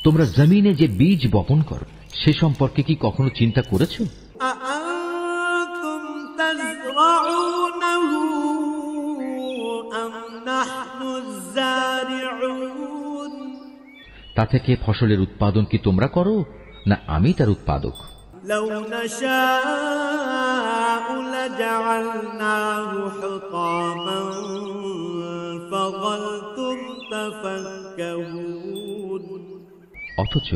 তোমরা জমিনে যে বীজ বপন করো সে সম্পর্কে কি কখনো চিন্তা করেছো? أأنتم تزرعونه أم نحن الزارعون তা থেকে ফসলের উৎপাদন কি তোমরা করো না আমি তার উৎপাদক? لو نشاء لجعلناه حطاما فظلتم تفكهون অথচ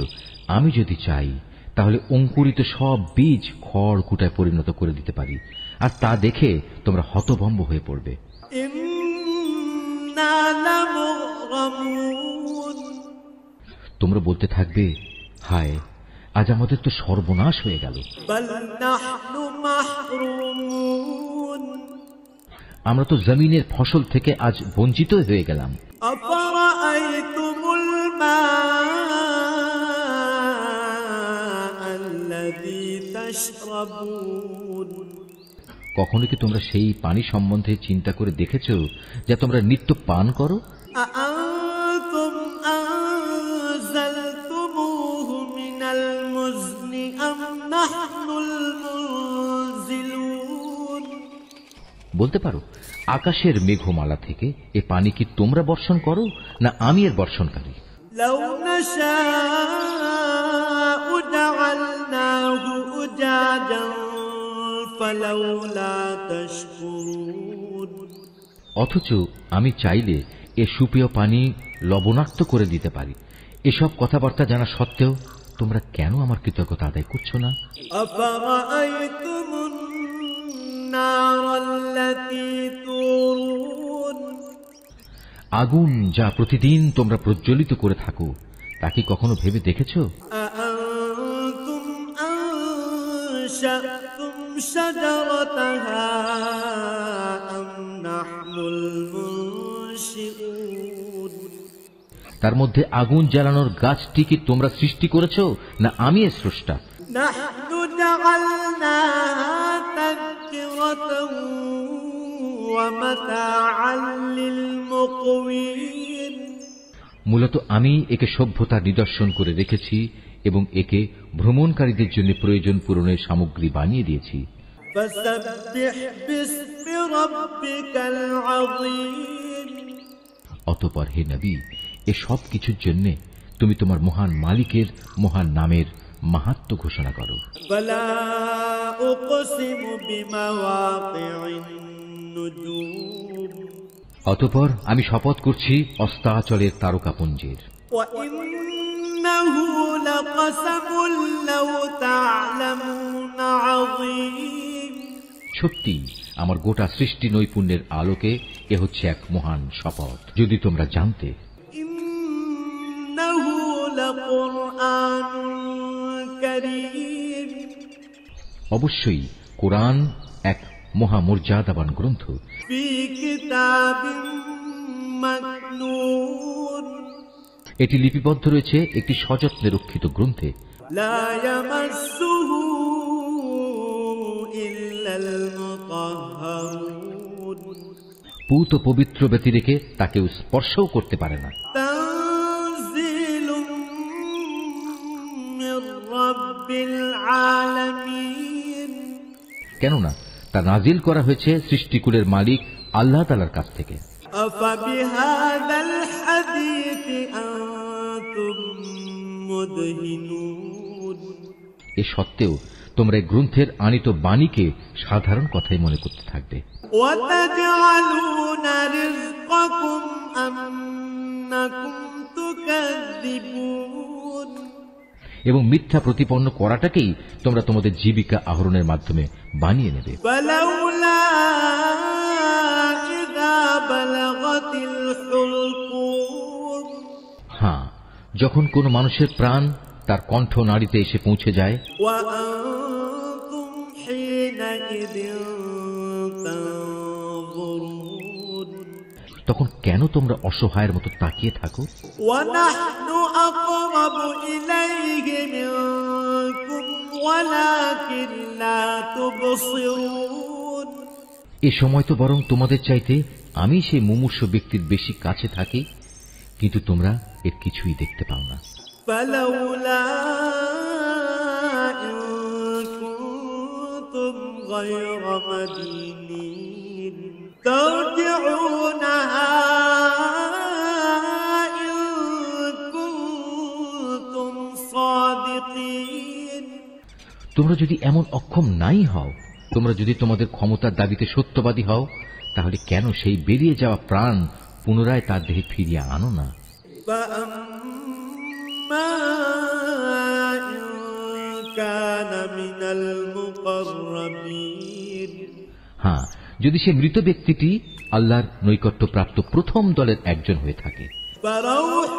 আমি যদি চাই তাহলে অঙ্কুরিত সব বীজ খড় কুটায় পরিণত করে দিতে পারি আর তা দেখে তোমরা হতভম্ব হয়ে পড়বে। إنا لمغرمون তোমরা বলতে থাকবে, হায় আজ আমাদের তো সর্বনাশ হয়ে গেল। بل نحن محرومون আমরা তো জমিনের ফসল থেকে আজ বঞ্চিত হয়ে গেলাম। أفرأيتم الماء الذي تشربون কখনো কি তোমরা সেই পানি সম্বন্ধে চিন্তা করে দেখেছ যা তোমরা নিত্য পান করো? أأنتم أنزلتموه من المزن أم نحن المنزلون বলতে পারো আকাশের মেঘমালা থেকে এ পানি কি তোমরা বর্ষণ করো না আমি এর বর্ষণকারী? لو نشاء جعلناه أجاجا فلولا تشكرون অথচ আমি চাইলে এ সুপেয় পানি লবণাক্ত করে দিতে পারি। এসব কথাবার্তা জানা সত্ত্বেও তোমরা কেন আমার কৃতজ্ঞতা আদায় করছো না? أفرأيتم النار التي تورون আগুন যা প্রতিদিন তোমরা প্রজ্বলিত করে থাকো তা কি কখনো ভেবে দেখেছো? أأنتم أنشأتم شجرتها أم نحن المنشئون তার মধ্যে আগুন জ্বালানোর গাছটি কি তোমরা সৃষ্টি করেছো না আমি এর স্রষ্টা? نحن جعلناها تذكرة ومتاعا للمقوين মূলত আমি একে সভ্যতার নিদর্শন করে রেখেছি এবং একে ভ্রমণকারীদের জন্য প্রয়োজন পূরণের সামগ্রী বানিয়ে দিয়েছি। فسبح باسم ربك العظيم অতঃপর হে নবী, এ সব কিছুর জন্য তুমি তোমার মহান মালিকের মহান নামের মাহাত্ম্য ঘোষণা করো। فلا أقسم بمواقع النجوم অতঃপর আমি শপথ করছি অস্তাচলের তারকাপুঞ্জের। وإنه لقسم لو تعلمون عظيم সত্যি আমার গোটা সৃষ্টি নৈপুণ্যের আলোকে এ হচ্ছে এক মহান শপথ, যদি তোমরা জানতে। إنه لقرآن كريم অবশ্যই কোরআন এক মহামর্যাদাবান গ্রন্থ, في كتاب مكنون এটি লিপিবদ্ধ রয়েছে একটি সযত্নে রক্ষিত গ্রন্থে। لا يمسه إلا المطهرون পূত পবিত্র ব্যতি রেখে তাকেও স্পর্শও করতে পারে না। تنزيل من رب العالمين কেননা তা নাজিল করা হয়েছে সৃষ্টিকুলের মালিক আল্লাহ তাআলার কাছ থেকে। أفبهذا الحديث أنتم مدهنون এ সত্ত্বেও তোমরা এই গ্রন্থের আনিত বাণীকে সাধারণ কথাই মনে করতে থাকবে। وتجعلون رزقكم أنكم تكذبون এবং মিথ্যা প্রতিপন্ন করাটাকেই তোমরা তোমাদের জীবিকা আহরণের মাধ্যমে বানিয়ে নেবে। فلولا إذا بلغت الحلقوم হ্যাঁ, যখন কোনো মানুষের প্রাণ তার কণ্ঠ নাড়িতে এসে পৌঁছে যায়, وأنتم حينئذ تنظرون তখন কেন তোমরা অসহায়ের মতো তাকিয়ে থাকো? ونحن أقرب إليه منكم ولكن لا تبصرون এ সময় তো বরং তোমাদের চাইতে আমি সেই মুমূর্ষ ব্যক্তির বেশি কাছে থাকি, কিন্তু তোমরা এর কিছুই দেখতে পাও না। فلولا إن كنتم غير مدينين ترجعونها إن كنتم صادقين তোমরা যদি এমন অক্ষম নাই হও, তোমরা যদি তোমাদের ক্ষমতার দাবিতে সত্যবাদী হও, তাহলে কেন সেই বেরিয়ে যাওয়া প্রাণ পুনরায় তার দেহে ফিরিয়ে আনো না? فأما إن كان من المقربين হ্যাঁ, যদি সে মৃত ব্যক্তিটি আল্লাহর নৈকট্যপ্রাপ্ত প্রথম দলের একজন হয়ে থাকে, فروح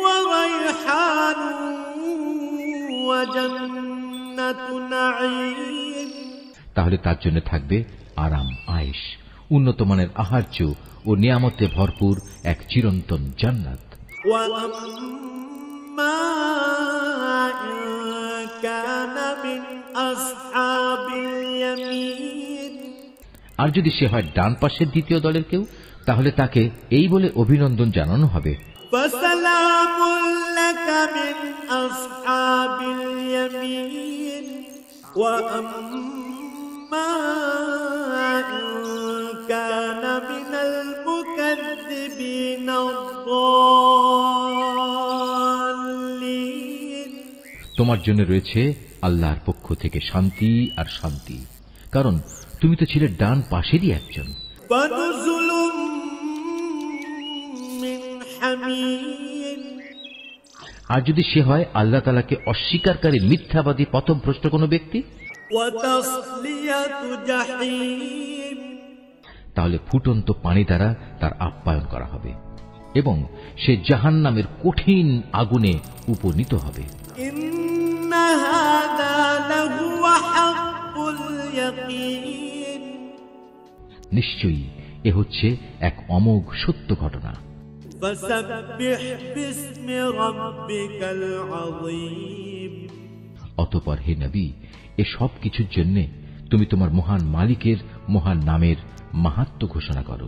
وريحان وجنة نعيم তাহলে তার জন্য থাকবে আরাম আয়েশ, উন্নত মানের আহার্য ও নিয়ামতে ভরপুর এক চিরন্তন জান্নাত। وأما إن كان من أصحاب اليمين আর যদি সে হয় ডান পাশের দ্বিতীয় দলের কেউ, তাহলে তাকে এই বলে অভিনন্দন জানানো হবে, فسلام لك من أصحاب اليمين وأما إن كان من المكذبين الضالين তোমার জন্য রয়েছে আল্লাহর পক্ষ থেকে শান্তি আর শান্তি, কারণ তুমি তো ছিলে ডান পাশেরই একজন। فنزل من حميم আর যদি সে হয় আল্লাহ তাআলাকে অস্বীকারী মিথ্যাবাদী পথভ্রষ্ট কোনো ব্যক্তি, وتصلية جحيم তাহলে ফুটন্ত পানি দ্বারা তার আপ্যায়ন করা হবে এবং সে জাহান্নামের কঠিন আগুনে উপনীত হবে। إن هذا لهو حق اليقين নিশ্চয়ই এ হচ্ছে এক অমোঘ সত্য ঘটনা। فسبح باسم ربك العظيم অতঃপর হে নবী, এ সব কিছুর জন্য তুমি তোমার মহান মালিকের মহান নামের মাহাত্ম্য ঘোষণা করো।